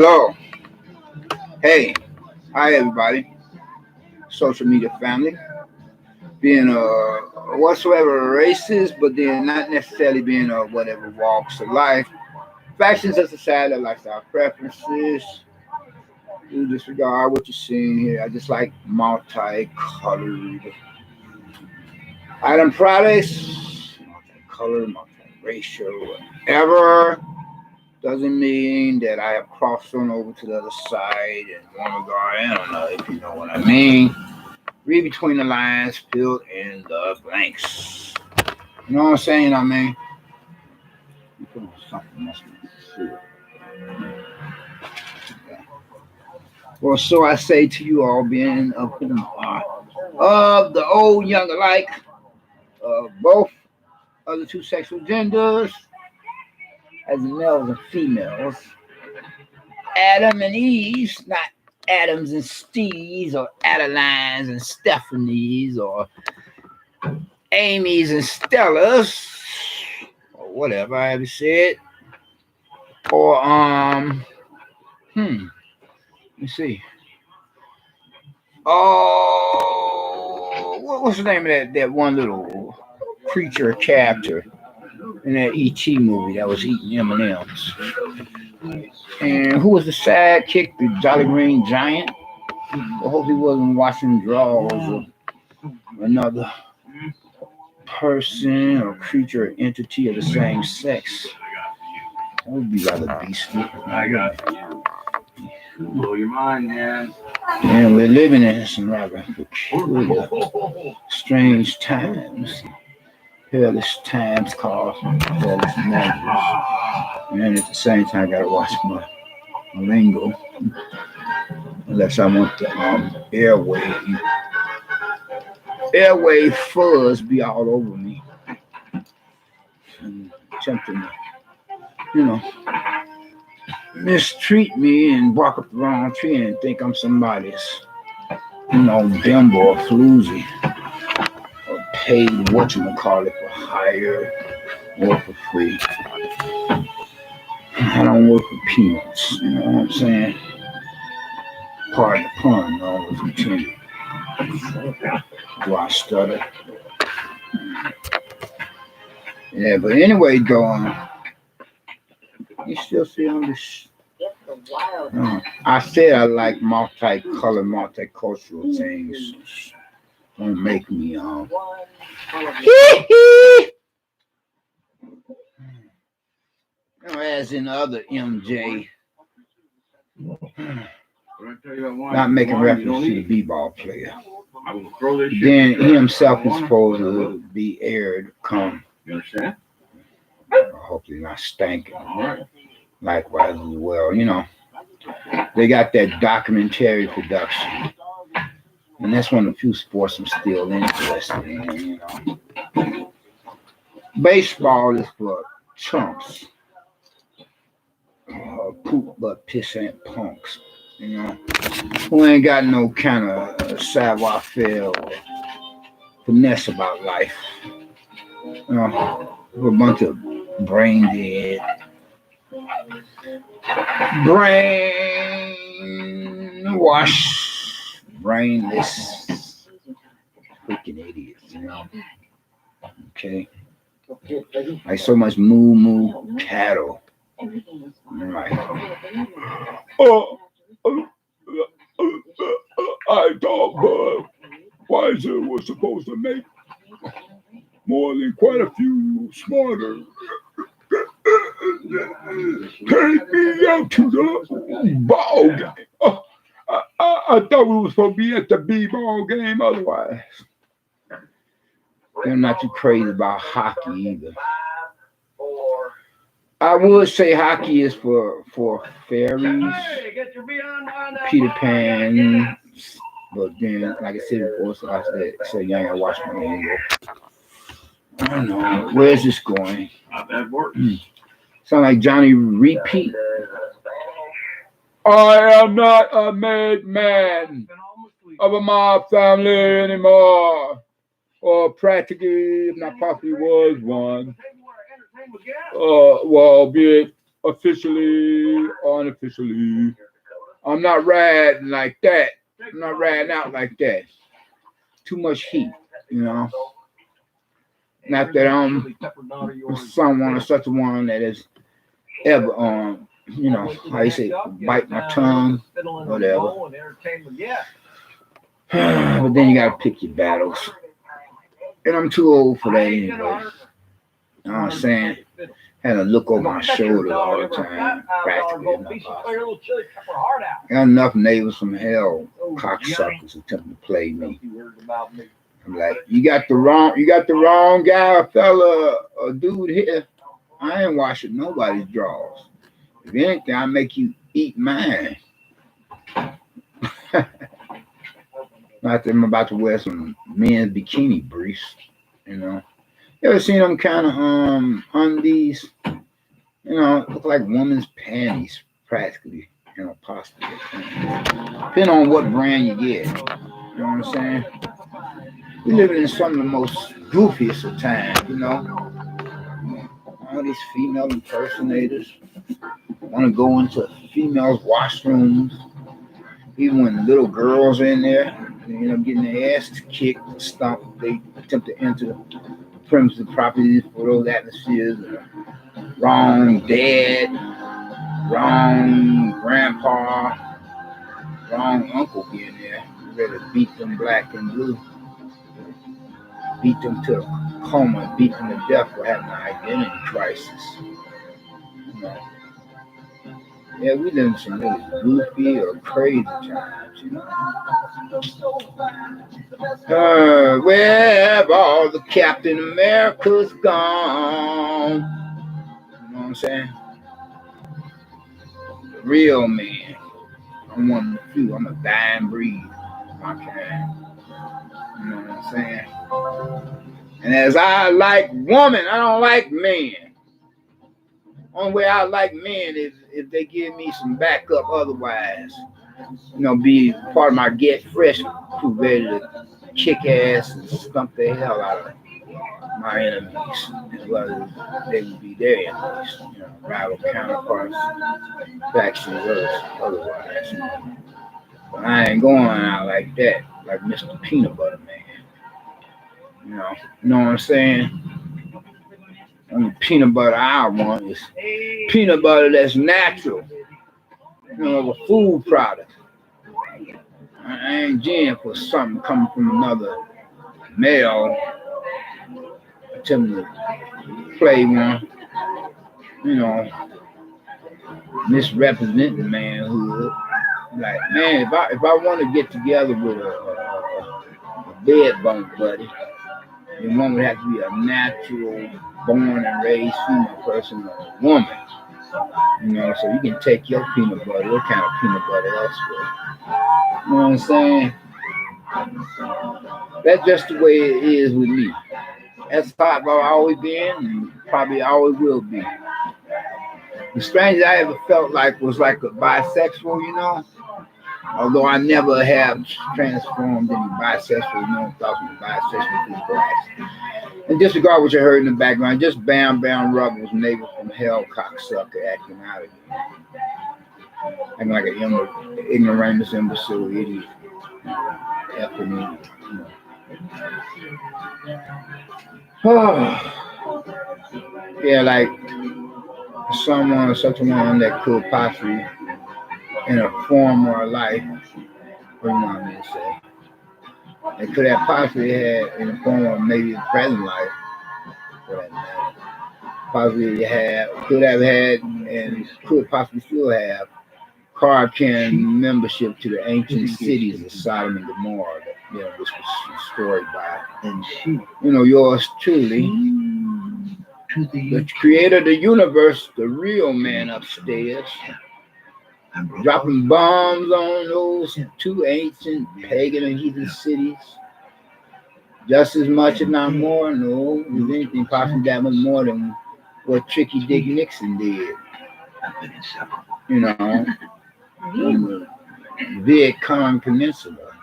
Hello. Hey. Hi, everybody. Social media family. Being whatsoever races, but then not necessarily being whatever walks of life. Factions of society, lifestyle preferences. You disregard what you're seeing here. I just like multicolored item products, multicolored, multiracial, whatever. Doesn't mean that I have crossed on over to the other side and want to go. I don't know if you know what I mean. Read between the lines, fill in the blanks. You know what I'm saying? I mean, you put on something must be true. Well, so I say to you all, being of whom are of the old, young alike, both of the two sexual genders, as males and females, Adam and Eve, not Adams and Steves, or Adelines and Stephanies, or Amy's and Stella's, or whatever I ever said, or let me see. Oh, what's the name of that one little creature character in that E.T. movie that was eating M&Ms? And who was the sidekick, the Jolly Green Giant? I hope he wasn't washing drawers of another person or creature or entity of the same sex. That would be rather beastly. I got it. Blow your mind, man. And we're living in some rather peculiar, strange times. Perilous times call perilous measures. And at the same time, I gotta watch my lingo. Unless I want the airway fuzz be all over me. And tempting to, you know, mistreat me and walk up the wrong tree and think I'm somebody's, bimbo or floozy or paid whatchamacallit for hire or for free. I don't work for peanuts, you know what I'm saying? Pardon the pun, no, was intended. Do I stutter? Yeah, but anyway, though, you still see on this. I said I like multicolored, multicultural things. Don't make me as in other MJ, not making reference to the b-ball player. Then he himself is supposed to be aired come. You understand? Hopefully not stanking. Likewise as well, they got that documentary production. And that's one of the few sports I'm still interested in, Baseball is for chumps. Poop butt pissant punks, who ain't got no kind of savoir faire or finesse about life. A bunch of brain dead, brainwash, brainless, freaking idiots, Okay. Like so much moo cattle. Right. I thought Pfizer was supposed to make more than quite a few smarter. Take me out to the ball game. I thought we were supposed to be at the b-ball game otherwise. They're not too crazy about hockey either. I would say hockey is for fairies, Peter Pan, but then, like I said before, so I said, you ain't gotta watch my angle. I don't know. Where's this going? Sound like Johnny Repeat. I am not a made man of a mob family anymore. Or practically, if not possibly, was one. Well, albeit officially, unofficially. I'm not riding like that. I'm not riding out like that. Too much heat, you know. Not that I'm someone or such a one that is ever how you say, bite my tongue, whatever. But then you gotta pick your battles. And I'm too old for that anyway. You know what I'm saying? Had to look over my shoulder all the time. Practically got enough neighbors from hell, cocksuckers attempting to play me. I'm like, you got the wrong guy, fella, or dude here. I ain't washing nobody's drawers. If anything, I make you eat mine. Not that I'm about to wear some men's bikini briefs, you know. You ever seen them kind of undies? You know, look like women's panties, practically, possibly. Depending on what brand you get. You know what I'm saying? We living in some of the most goofiest of times, you know. All these female impersonators want to go into females' washrooms, even when little girls are in there, getting their ass kicked, stomped. They attempt to enter the premises properties for those atmospheres. Wrong dad, wrong grandpa, wrong uncle being there, ready to beat them black and blue, beat them to a coma, beat them to death for having an identity crisis. You know. Yeah, we live in some really goofy or crazy times, you know. Where have all the Captain America's gone? You know what I'm saying? The real man. I'm one of the few. I'm a dying breed. My kind. You know what I'm saying? And as I like women, I don't like men. Only way I like men is if they give me some backup. Otherwise, be part of my get fresh crew, ready to kick ass and stump the hell out of my enemies, as well as they would be their enemies, rival counterparts, factions, otherwise. But I ain't going out like that, like Mr. Peanut Butter Man. You know what I'm saying? Only peanut butter I want is peanut butter that's natural, a food product. I ain't gin for something coming from another male attempting to play one, misrepresenting manhood. Like, man, if I want to get together with a bed bunk buddy, then one would have to be a natural, born and raised female person or a woman. So you can take your peanut butter, what kind of peanut butter elsewhere. You know what I'm saying? That's just the way it is with me. That's how I've always been and probably always will be. The strangest I ever felt like was like a bisexual, although I never have transformed into bisexual, thoughts of bisexual through Christ. And disregard what you heard in the background, just Bam Bam Ruggles, neighbor from hell, cocksucker, acting out again. Acting like an ignoramus, imbecile, idiot. Yeah, like someone or such one that could possibly, in a former life, what do you want me to say? They could have possibly had, in the form of maybe the present life, for that matter, could have had, and could possibly still have, card-carrying membership to the ancient cities of Sodom and Gomorrah, which was destroyed by, yours truly, the creator of the universe, the real man upstairs, dropping bombs on those two ancient pagan and heathen cities, just as much, if not more. No, if anything, possibly that much more than what Tricky Dick Nixon did. In the Viet Cong Peninsula,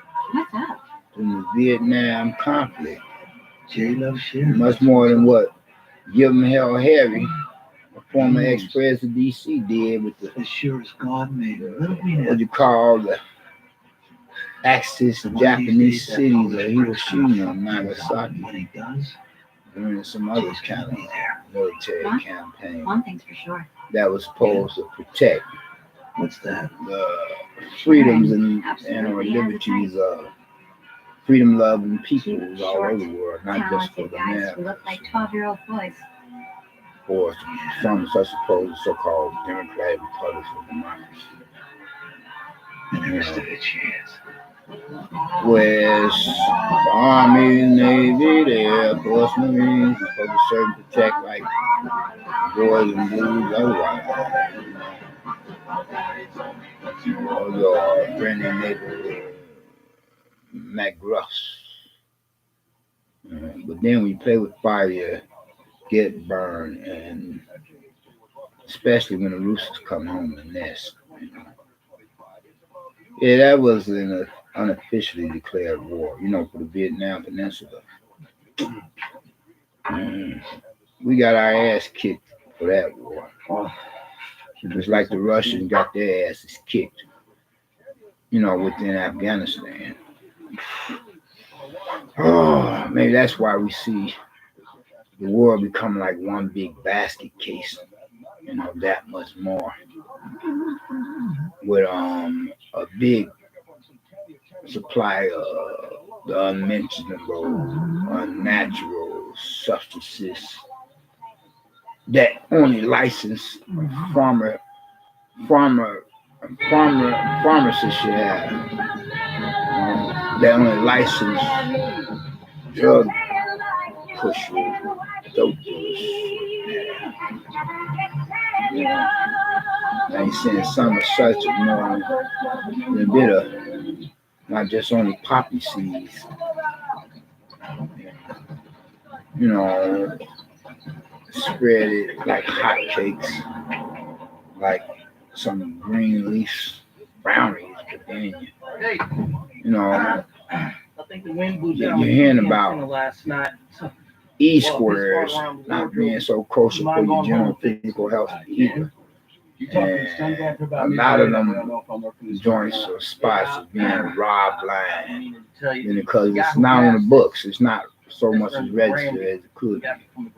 in the Vietnam conflict. Much more than what Give 'em Hell Harry or former ex-president of D.C. did with the As sure as God made a little green what you call the Axis Japanese cities of Hiroshima and Nagasaki when he does, during some other kind of military campaign One thing's for sure. that was supposed to protect what's that? the freedoms and liberties of freedom loving peoples all over the world, not just for Talented the guys who Americans, look like 12-year-old boys. or from such supposed so-called Democratic Republics of democracy. Interested a chance. Whereas the Army, Navy, the Air Force, Marines, are supposed to serve and protect like boys and blues otherwise. Or your friendly neighbor, McGruffs. But then when you play with fire, you get burned, and especially when the roosters come home and nest. Yeah, that was an unofficially declared war, for the Vietnam Peninsula. We got our ass kicked for that war. Just like the Russians got their asses kicked, within Afghanistan. Oh, maybe that's why we see the world become like one big basket case, that much more. With a big supply of the unmentionable, unnatural substances that only licensed pharmacists should have. That only licensed drug pushers, dope dealers. Now you're saying some are such as more than a bit of, not just only poppy seeds. Spread it like hotcakes, like some green leaf brownies. I think the wind blew You're down hearing about last night. E-squares not being so kosher for your general physical health either. And a lot of them joints or spots are being robbed blind. Because it's not on the books. It's not so much as registered as it could be. I'm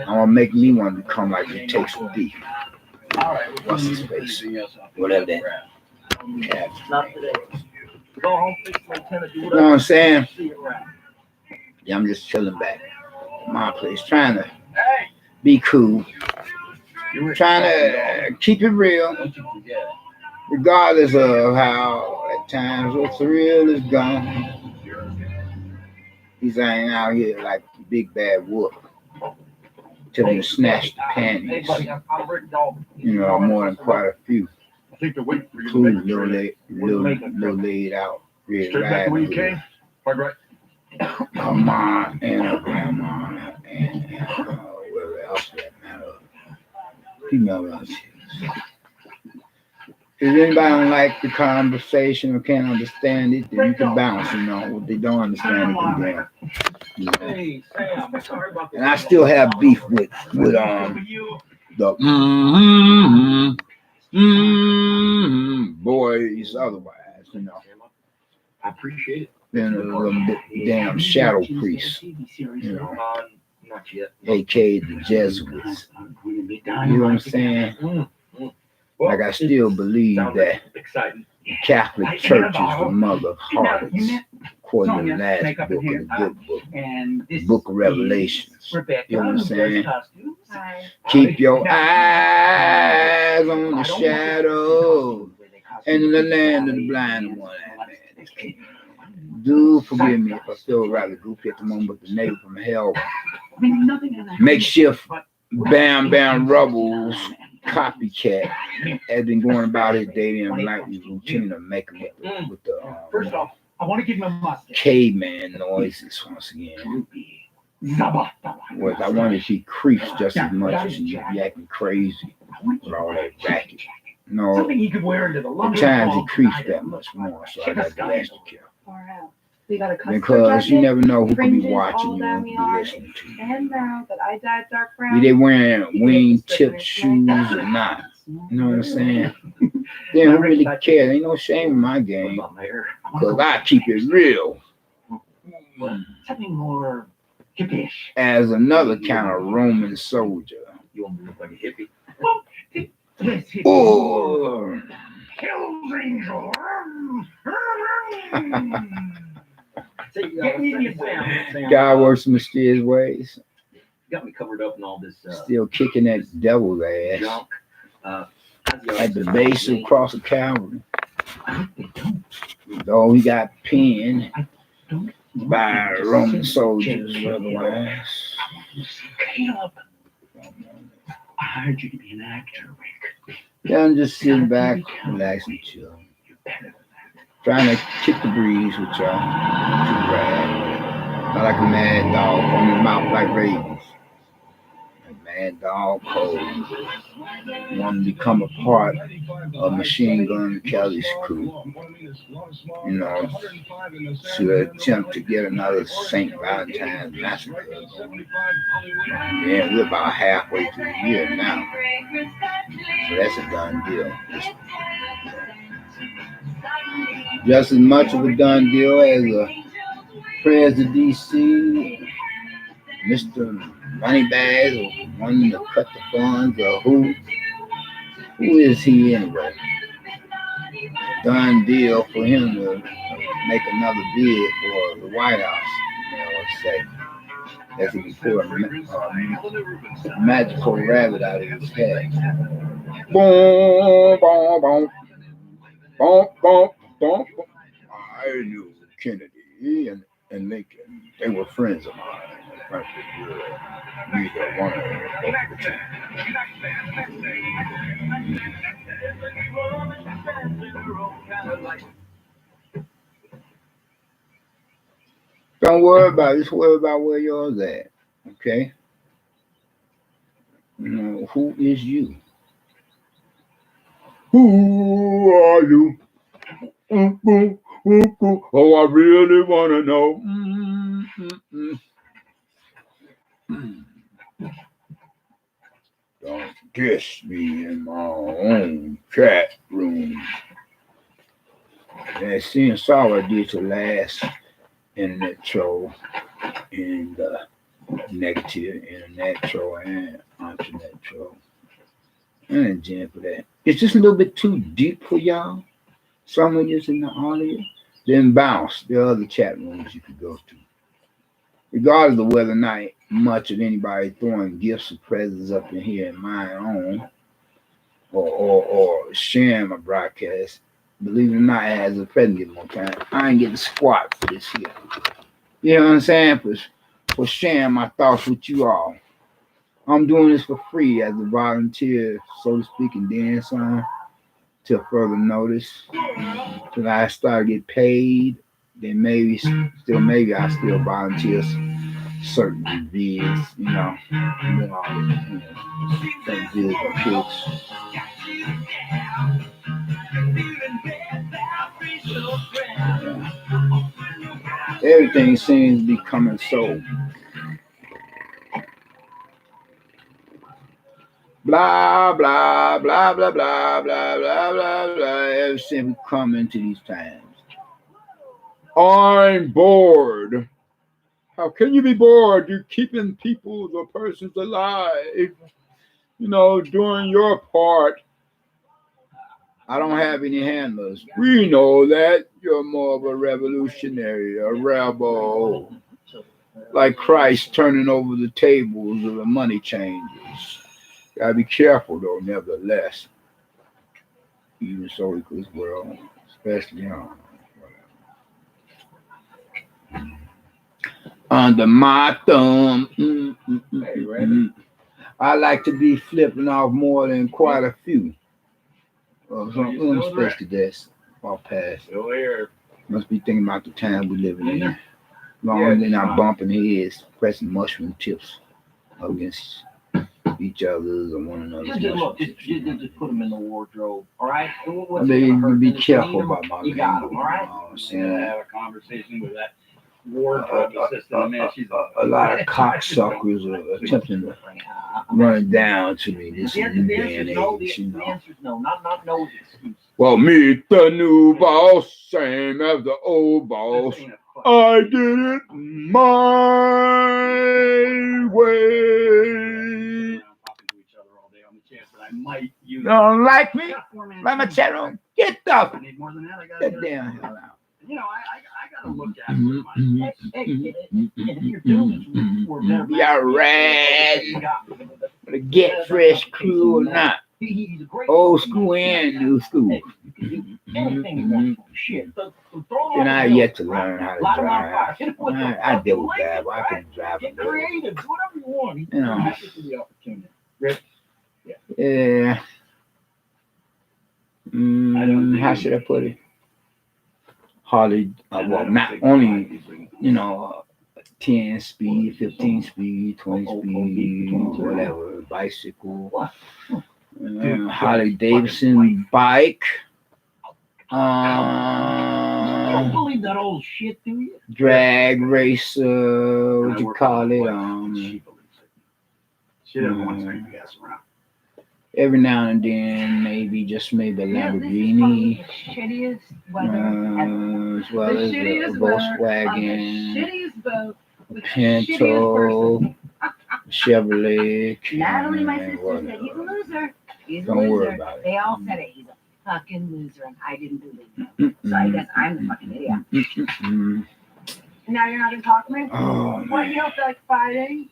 gonna make me one become like the Texas thief. What's his face? Whatever that. Not today. Go home, fix my tennis, do You know what I'm saying? Yeah, I'm just chilling back at my place, trying to be cool, trying to keep it real, regardless of how at times what's real is gone. He's ain't out here like a big bad wolf, till him to snatch the panties. More than quite a few. Including little laid out red riding. Her mom and her grandma and whoever else for that matter. Female relatives. If anybody don't like the conversation or can't understand it, then you can bounce, What they don't understand, it can damn. And I still have beef with the boys otherwise, I appreciate it. Then the damn shadow priests, Not yet. aka the Jesuits. You know what I'm saying? Like I still believe that the Catholic Church is the mother of harlots, according to the last book of the good book, the book of Revelations. You know what I'm saying? Keep your eyes on the shadow and in the land of the blind one. Do forgive me if I feel rather goofy at the moment, but the neighbor from hell, makeshift Bam Bam Rubble's copycat, has been going about his daily and nightly routine of making with the First off, I want to give him a mustard. caveman noises once again. Whereas I wonder if he creeps just as much as he's acting crazy with all that racket. No, Something he could wear into the at times he creeps that much more, so I got to ask you, We got a custard because you jacket, never know who could be fringes watching all you down and the be arm, listening to you. and brown, but I dyed dark brown. Be they wearing You can wing get the strip tip in shoes your or neck. not? You know what I'm saying? Then who really care? Ain't no shame in my What game about my hair? because I keep it real. Something more hippie-ish. As another kind of Roman soldier. You want me to look like a hippie? Yes, hippie. Oh, Hell's Angel. Get me the sound. God works in mysterious ways. Got me covered up in all this Still kicking that devil's ass junk. at the base of Cross of Calvary. Though he got pinned by Roman soldiers otherwise. Caleb, I hired you to be an actor, Rick. Yeah, I'm just sitting back, relaxing, chill. You're better than that. Trying to kick the breeze with y'all. Too rad. Not like a mad dog on your mouth like ravens. A mad dog cold. Want to become a part of Machine Gun Kelly's crew. You know, to attempt to get another St. Valentine's Massacre going. Yeah, we're about halfway through the year now. So that's a done deal. Just as much of a done deal as a President DC, Mr. Moneybags, or wanting to cut the funds, or who is he anyway? Done deal for him to make another bid for the White House, you know, let's say. As he can pull a magical rabbit out of his head. Boom, boom, boom. Boom, boom, boom, boom. I knew Kennedy and Lincoln. They were friends of mine. Frankly, neither one of them both the two. Don't worry about it. Just worry about where yours at. Okay? You know, who is you? Who are you? Oh, I really want to know. Don't diss me in my own chat room. And seeing Saul did to last internet troll and negative internet troll and internet troll. And in jail for that. It's just a little bit too deep for y'all. Some of you in the audience. Then bounce. There are other chat rooms you could go to. Regardless of whether or not much of anybody throwing gifts or presents up in here in my own or sharing my broadcast, believe it or not, as a present given more time, I ain't getting squat for this here. You know what I'm saying? For sharing my thoughts with you all. I'm doing this for free as a volunteer, so to speak, and then some till further notice. Till I start to get paid, then maybe I still volunteer certain vids, you know, certain vids or pics. Yeah. Everything seems to be coming so blah blah blah blah blah blah blah blah blah. Ever since we come into these times, I'm bored. How can you be bored? You're keeping people, the persons alive. You know, doing your part. I don't have any handlers. We know that you're more of a revolutionary, a rebel, like Christ turning over the tables of the money changers. Gotta be careful though, nevertheless. Even so in this world, especially under my thumb. I like to be flipping off more than quite a few. Some space to this all past. Must be thinking about the time we living in. Long as they're not bumping heads, pressing mushroom tips against each other's or one another's. Just put them in the wardrobe, all right? I mean, you be careful about my game. You got them, all right? I'm saying. Have a conversation with that wardrobe assistant. Man, she's a lot of cocksuckers are attempting to run it down to me. This The is new answer day and is no. age, you The know. answer is no. Not no excuse. Well, meet the new boss, same as the old boss. This ain't a fucking- I did it my way. Talking to each other all day on the chance that I might use. You don't like me? Got 4 minutes. Like my chat room? Get I the need more than that. I gotta get get damn hell out. You know, I gotta look after my. Hey, if you're doing this, we're better. You're red. The Get Fresh crew or not. He's a great Old school and new school. Hey, you can do anything you want. Shit. So throw him And off I the yet hill. to learn how to Light him on drive. fire. Hit him with the I deal with fucking that. I lightning, can drive a Get little. creative. Do whatever you want. You know. Happy for the opportunity. Rick? Yeah. I don't think How it- should I put it? Hardly, well, not only, you know, 10 speed, 15 speed, 20 speed, whatever, bicycle, Harley Davidson bike, You don't believe that old shit, do you? drag racer, what you call it, She believes it. She doesn't want to gas around. every now and then, maybe, just maybe a Yeah, this is Lamborghini, probably the shittiest weather ever. as well The as a shittiest weather on the Volkswagen, shittiest boat with the Pinto, shittiest person. Chevrolet, Natalie, my and sister, said he's a whatever. loser. He's a Don't worry loser. about it. They all said it. He's a fucking loser, and I didn't believe him. So I guess I'm the fucking idiot. Mm. And now you're not gonna talk to me? Oh, What, you man. don't feel like fighting?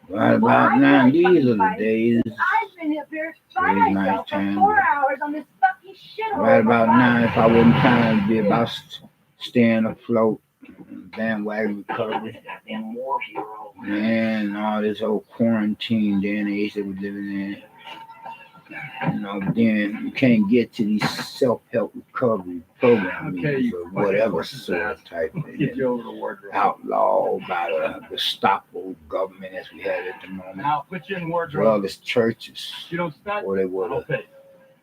Right about Well, I now, like these fucking are the fighting. days. I've been up here by Today's myself for nighttime. 4 hours on this fucking shithole. Right of a about boat. now, if I wasn't trying to be about staying afloat, bandwagon recovery, Goddamn war hero. and all this whole quarantine day and age that we're living in. You know, then you can't get to these self-help recovery programs Okay, you or fucking whatever horse's sort ass. of type Get thing. you over the wardrobe. Outlawed by the Gestapo government as we have at the moment, Now put you in as wardrobe. well as churches, You don't stop. or they I would don't pay.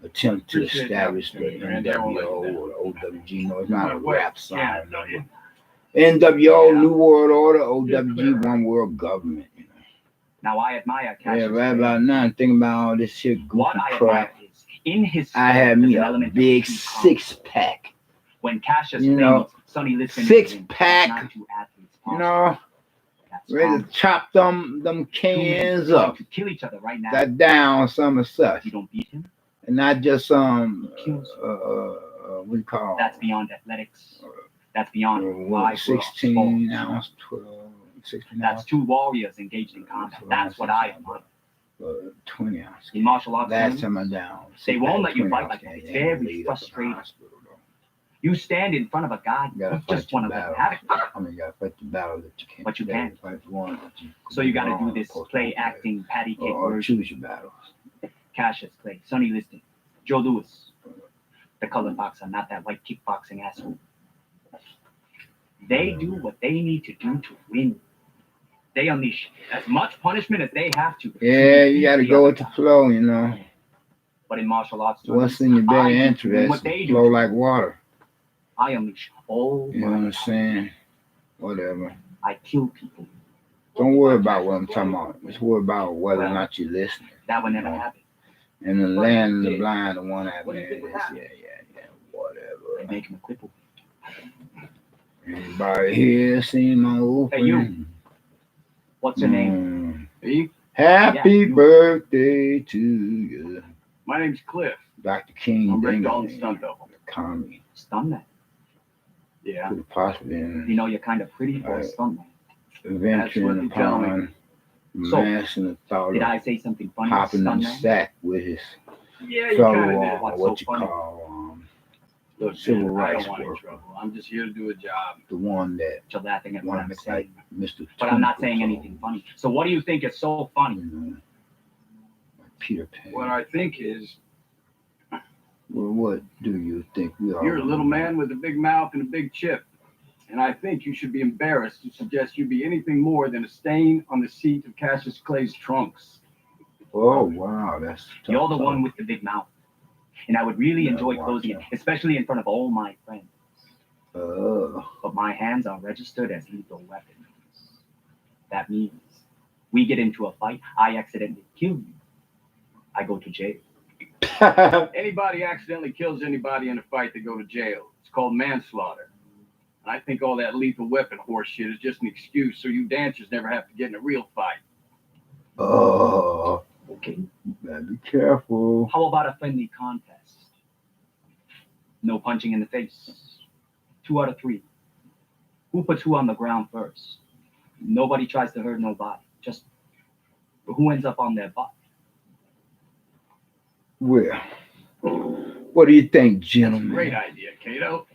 attempt to Appreciate the establish the opportunity, man. They won't let NWO you or the OWG. No, it's not a Wait, rap song. yeah, No. NWO, New World Order, OWG, One World Government. You know. Now I admire Cassius Yeah, right Clay. about now, I'm thinking about all this shit goofy What I crap. admire is in his I had me there's an a element of big true 6-pack. when Cassius You Clay know, meets Sonny Liston, 6-pack, not two athletes, You know, that's ready common. to chop them Two men cans trying up, to kill each other right now. that down, some of such, You don't beat him. and not just some what do you call That's beyond athletics. That's beyond what, live 16 sports. ounce, 12, 16 That's ounce, two warriors engaged in combat. That's what I admire. 20 ounce. In martial arts, Last tournaments, time I down. They won't let you 20 fight ounce, like that. yeah, It's yeah, very laid up in the frustrating. hospital, though. you stand in front of a guy You gotta who fight just the want to let him have it. battle. I mean, you gotta fight the battle that you can't. But you can't. Fight the one that you. So you got to do wrong, this supposed to play do. acting patty cake Or version. choose your battles. Cassius Clay, Sonny Liston, Joe Louis, the colored boxer, not that white kickboxing asshole. They do what they need to do to win. They unleash as much punishment as they have to. Yeah, you gotta beat go the with the other guy. flow, you know. But in martial arts, What's in your I better do interest? what they do. Flow like water. I unleash all You know what my I'm saying? Whatever. I kill people. Don't worry about what I'm talking about. Just worry about whether or not you're listening. That would never happen. And the land of the blind, the one that man is, whatever. They make him a cripple. Anybody here seen my old Hey, you. friend? What's your name? Mm. Happy Yeah, you. birthday to you. My name's Cliff. Dr. King. I'm Rick Dingle, Dalton's stunt double. Comedy. Stuntman. Yeah. Could have possibly You been know you're kind of pretty for a stuntman. venturing you tell me. upon So, massing the thought Did of I say something funny? hopping in the Stuntman? sack with his Yeah, you fellow, kind of did. What's what so you funny? call, Look, civil man, I rights don't want any worker. trouble. I'm just here to do a job. the one that You're laughing at what I'm one that's like saying. Mr. But I'm not Twinkle saying told, anything funny. So what do you think is so funny? You know, like Peter Pan. What I think is, Well, what do you think we are? you're a little man with a big mouth and a big chip. And I think you should be embarrassed to suggest you be anything more than a stain on the seat of Cassius Clay's trunks. Oh wow, that's tough You're the talk. one with the big mouth. And I would really Yeah, enjoy watch closing it, out. especially in front of all my friends. But my hands are registered as lethal weapons. That means we get into a fight, I accidentally kill you, I go to jail. Anybody accidentally kills anybody in a fight, they go to jail. It's called manslaughter. And I think all that lethal weapon horse shit is just an excuse so you dancers never have to get in a real fight. Oh, Okay. gotta be careful. How about a friendly contest? No punching in the face. 2 out of 3. Who puts who on the ground first? Nobody tries to hurt nobody. Just who ends up on their butt. Well, what do you think, gentlemen? Great idea, Cato.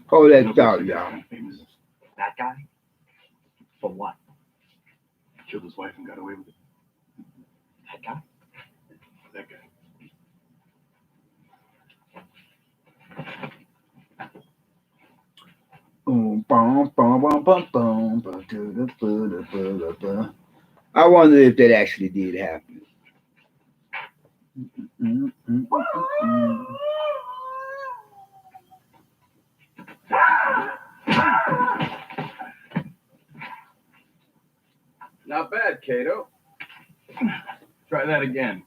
Hold that thought, y'all. That guy? For what? Killed his wife and got away with it. That guy? That guy. I wonder if that actually did happen. Not bad, Cato. Try that again.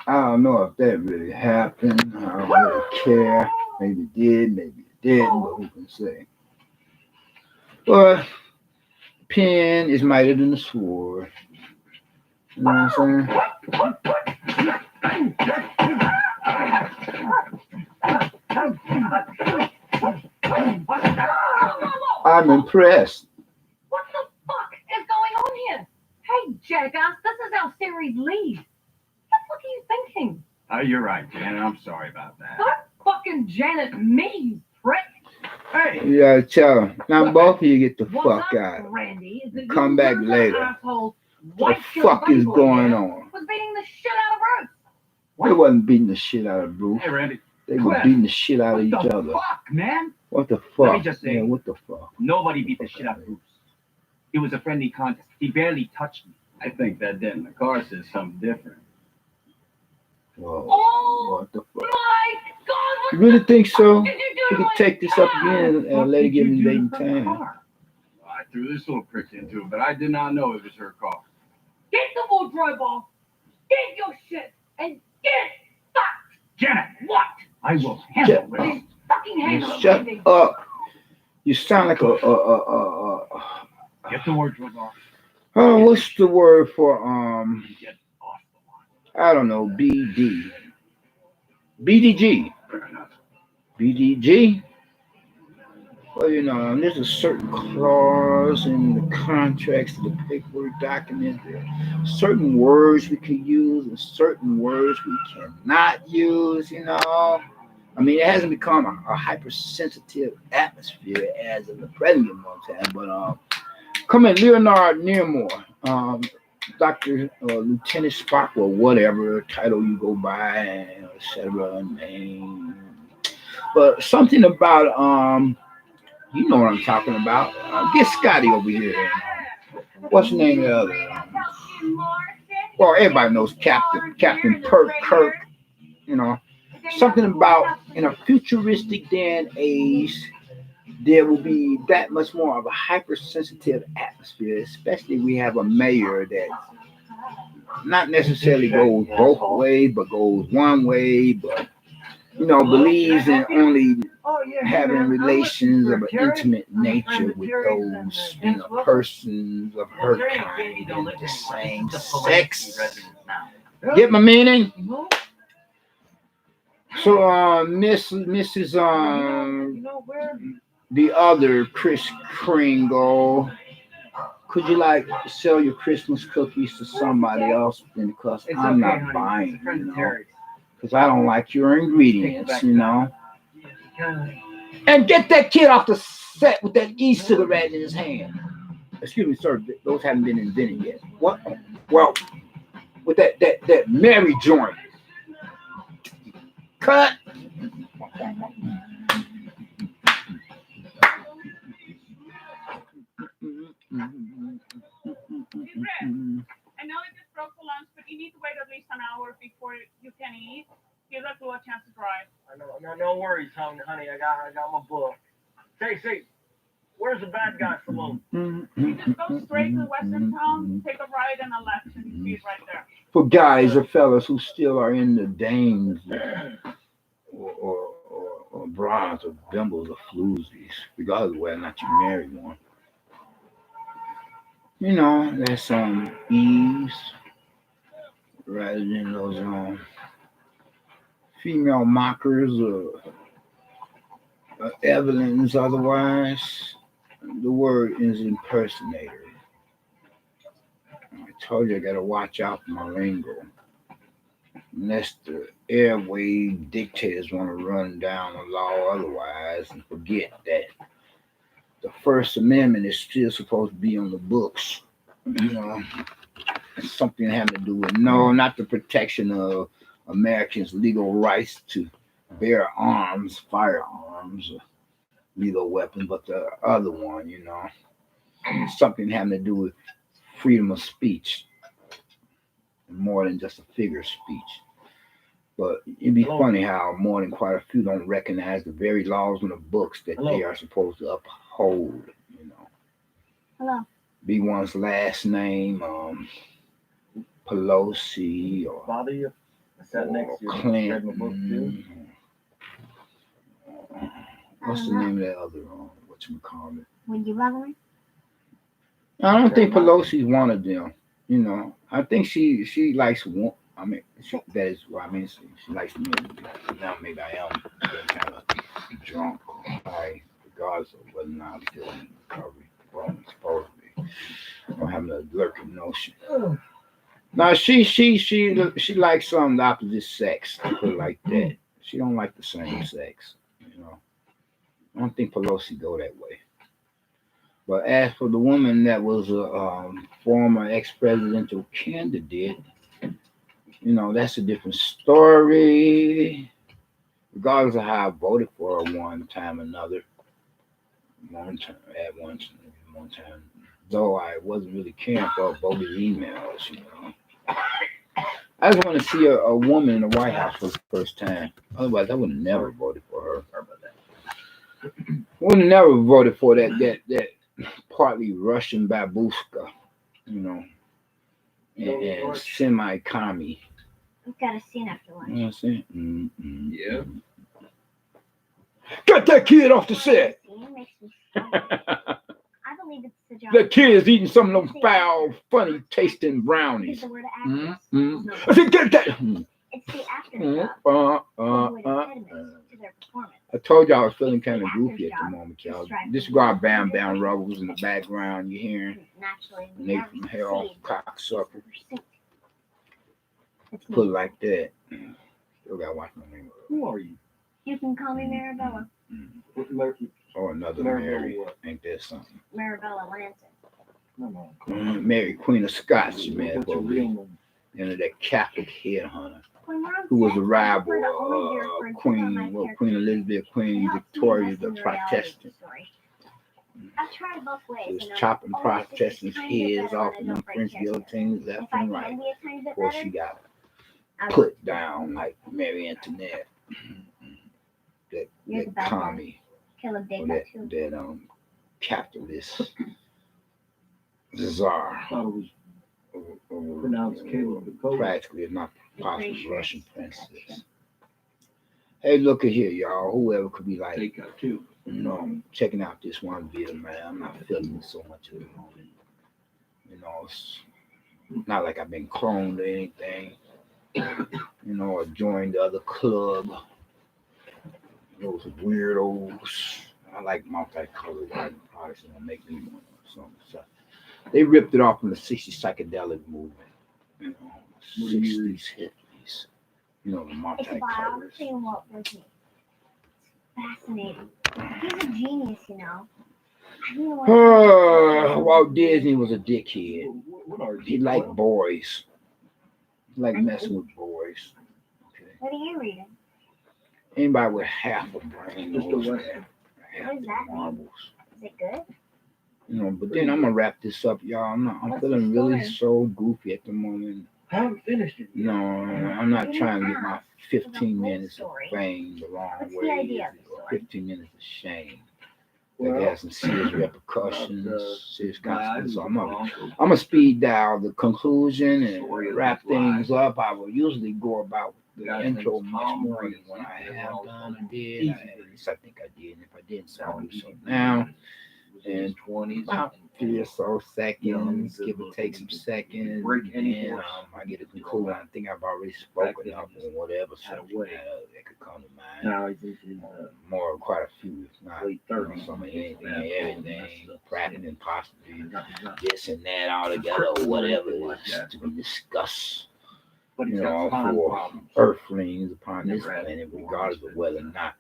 I don't know if that really happened. I don't really care. Maybe it did, maybe it didn't, but who can say? But pen is mightier than the sword. You know what I'm saying? I'm impressed. What the fuck is going on here? Hey, jackass, this is our series lead. What the fuck are you thinking? Oh, you're right, Janet. I'm sorry about that. Don't fucking Janet me, you prick. Hey, You gotta tell them. Now both of you get the What's fuck up, out. Randy? Is that Come you back loser later. asshole What the white fuck is Bible going here on? Was beating the shit out of Bruce. They wasn't beating the shit out of Bruce. hey, Randy. They were beating the shit out of each What the other. fuck, man? What the fuck? Let me just say- Yeah, what the fuck? Nobody beat the shit out of Bruce. It was a friendly contest. He barely touched me. I think that dent in the car says something different. Whoa. Oh What the fuck? my God! What You really think so? did you do We to can my take this up car? again What and let it did get you in do date to and her time. car? I threw this little prick into it, but I did not know it was her car. Get the wardrobe off. Get your shit and get fucked. Janet, What? I will handle this. Please fucking handle it, Shut Randy. up. You sound like Get the wardrobe off. oh, what's the word for Get off the line. I don't know, BD. BDG. Fair enough. BDG. Well, you know, there's a certain clause in the contracts, the paperwork document, there are certain words we can use and certain words we cannot use, you know. I mean, it hasn't become a hypersensitive atmosphere as of the present time, but come in, Leonard Nimoy, Dr. Lieutenant Spock, or whatever title you go by, etc. name. But something about you know what I'm talking about. Get Scotty over here. What's the name of the other? Well, everybody knows Captain Kirk. You know, something about in a futuristic day and age, there will be that much more of a hypersensitive atmosphere, especially we have a mayor that not necessarily goes both ways, but goes one way, but you know, believes in only having relations of an intimate nature with those, you know, persons of her kind and the same sex. Get my meaning? So, Mrs. The other Kris Kringle, could you like sell your Christmas cookies to somebody else? Because It's I'm okay, not honey. buying, It's a friend you of know, Terry's. because I don't like your ingredients, you know. And get that kid off the set with that e-cigarette in his hand. Excuse me, sir. Those haven't been invented yet. What? Well, with that Mary joint. Cut. I know it just broke for lunch, but you need to wait at least an hour before you can eat. Give that food a chance to dry. I know, no worries, honey. I got my book. Say, where's the bad guy saloon? You just go straight to Western Town, take a right and a left, and you see it right there. For guys or fellas who still are in the dames or bras or bimbles or floozies, regardless of whether or not you marry one. You know, that's ease rather than those female mockers or Evelyns otherwise. The word is impersonator. I told you I gotta watch out for my lingo. Unless the airwave dictators want to run down the law otherwise and forget that the First Amendment is still supposed to be on the books. You know, something having to do with, no, not the protection of Americans' legal rights to bear arms, firearms, or lethal weapons, but the other one, you know, something having to do with freedom of speech, more than just a figure of speech. But it'd be funny how more than quite a few don't recognize the very laws in the books that they are supposed to uphold, you know. Hello. Be one's last name, Pelosi or Bother you? I sat next to you. Clinton. Read my book too. What's the name of that other whatchamacallit? Would you rather me? I don't think Pelosi's one of them. You know, I think she likes one. I mean, that is what I mean. She likes music. Now maybe I am kind of drunk or high, regardless of whether or not I'm still in recovery. Well, I'm supposed to be. I'm having a lurking notion. Now she likes the opposite sex. To put it like that. She don't like the same sex. You know, I don't think Pelosi go that way. But as for the woman that was a former ex-presidential candidate, you know, that's a different story. Regardless of how I voted for her one time or another, one time, though I wasn't really caring for voted emails, you know. I just want to see a woman in the White House for the first time. Otherwise, I would have never voted for her. I would have never voted for that partly Russian babushka, you know, and semi-commie. We've got a scene after lunch. You know what I'm saying? Mm-hmm. Yeah. Get that kid off the set. Scene makes me I believe it's the job. The kid's eating some of them foul, funny tasting Is brownies. the word actress. I said, get that. It's the actor's job. Avoid impediments to their performance. I told y'all I was feeling kind of goofy at the moment, y'all. Disregard Bam Bam Rubbles in the background you're hearing. Naturally, we Nate never from Hell, succeed. cocksucker. It's Put it me. like that. Still gotta watch my name. Who are you? You can call me Marabella. Or another Mary. Ain't that something? Marabella Lanson. Mary, Queen of Scots, you man. What's your real name? And that Catholic headhunter When we're on who was set, a rival we're the only year for of a Queen, on my well, character. Queen Elizabeth, Queen It helps me Victoria, invest the in reality of Protestant. story. I've tried both ways. She was and I'm chopping always just Protestants' a tiny bit heads better off when I in don't them break French character. guillotines left If I and can right be a tiny bit before better, she got I will. put down like Mary Antoinette. That You're the that bad guy. commie, Kill a or big that guy too. that capitalist czar. I thought it was Or pronounced Caleb the Cold. practically, if not I'm possibly, pretty sure Russian it's princess. Hey, look at here, y'all. Whoever could be like, Take out two. you know, checking out this one video, man. I'm not feeling it so much at the moment. You know, it's not like I've been cloned or anything. You know, or joined the other club. Those weirdos. I like multicolored products and they make me want something. So they ripped it off from the 60s psychedelic movement. You know, What do you 60s hippies. You know, the It's a multicolors. biography of Walt Disney. fascinating. He's a genius, you know. I didn't know what Walt Disney was a dickhead. What are He liked boys. He liked messing with boys. Okay. What are you reading? Anybody with half a brain Just knows a that. Half What does that mean? marbles. Is it good? You know, but then I'm gonna wrap this up, y'all. I'm What's feeling the really story? so goofy at the moment. I haven't finished it yet. No, I'm not trying to get my 15 whole minutes of story. fame the wrong What's the way, idea of the or story? 15 minutes of shame. Well, That has some serious repercussions, serious consequences. So I'm gonna I'm speed dial the conclusion and Story of wrap his life. things up. I will usually go about the Guy's intro name's much Tom more than Brady. what I He's have been done or around did. easy. At least I think I did. And if I didn't, so I'll do so Easy. now. Was in his 20s. About 3 or so seconds, Young, give or take some seconds. break any and horse. I get a conclusion. I think I've already spoken Back up then, on whatever had a subject way. matter that could come to mind. Now he's in his More, quite a few, if not late you know, 30s. some of anything, Bad everything, messed up cracking and possibly skin. this and that all together, or whatever is to be discussed, But he's you got know, time for problems. earthlings upon this Never had planet, more regardless of than whether or not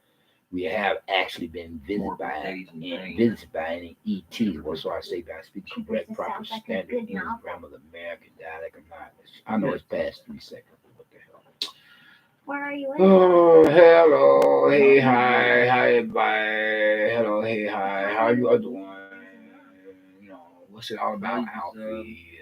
we have actually been More visited by any ETs. Well, so I say by speaking correct, This proper sounds like a standard good English novel. grammar, the American dialect. I know it's past 3 seconds. What the hell? Where are you in? Oh, hello, hey, hi, everybody. Hello, hey, hi. How you all doing? You know, what's it all about, Alfie?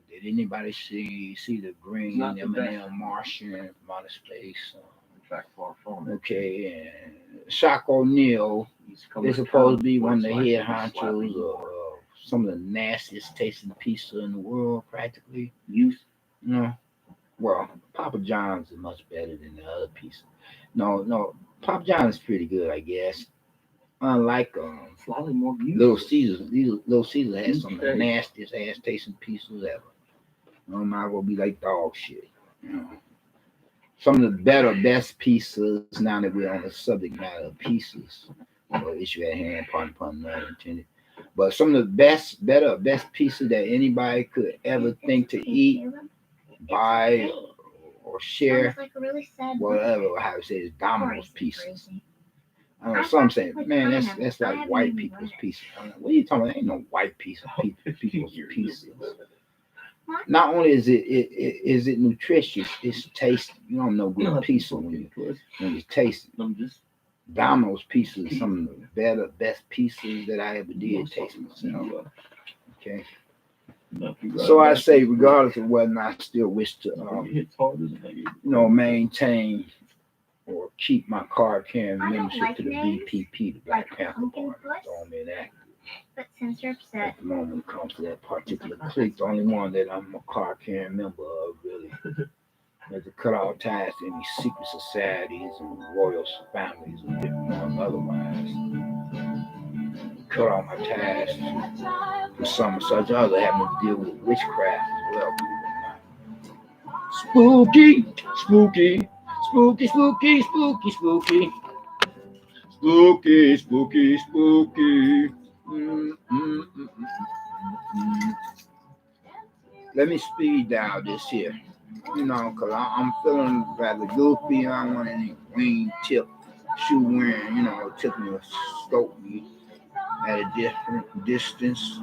Did anybody see the green Not the best. M&M Martian from outer space? In fact, far from it. Okay, and Shock O'Neal He's coming is supposed to be what one of it's the like head to be honchos slapping of some of the nastiest tasting pizza in the world, practically. youth. You know, well, Papa John's is much better than the other pizza. No, Papa John's is pretty good, I guess. Unlike Slightly more youth. Little Caesars, Little Caesars had some of the nastiest ass tasting pizzas ever. You know, might as well be like dog shit. You know. Some of the best pizzas, now that we're on the subject matter of pizzas, or issue at hand, pun not intended. But some of the best pizzas that anybody could ever think to eat, buy, or share, Sounds like a really sad whatever, how to say it, is Domino's Crazy, pizzas. crazy. I don't know, some say, man, that's like white people's pizza. I'm like, what are you talking about? Ain't no white people's pizza. Not only is it nutritious, it's tasty. You don't know good pizza when you taste it. I'm just Domino's pizza is some of the best pizzas that I ever did taste myself. Okay. So I say, regardless of whether or not I still wish to, maintain or keep my card carrying I don't membership like to the names, BPP, the Black like Panther Pumpkin Party. Puss. Don't mean that. But since you're upset, At the moment, when it comes to that particular clique, the only one that I'm a card carrying member of, really, is to cut all ties to any secret societies and royal families, or otherwise. Cut all my ties to some such other having to deal with witchcraft as well. Spooky, spooky, spooky, spooky, spooky, spooky, spooky, spooky, spooky. Let me speed dial this here, because I'm feeling rather goofy. I don't want any wingtip shoe wearing, tipping or scope me at a different distance,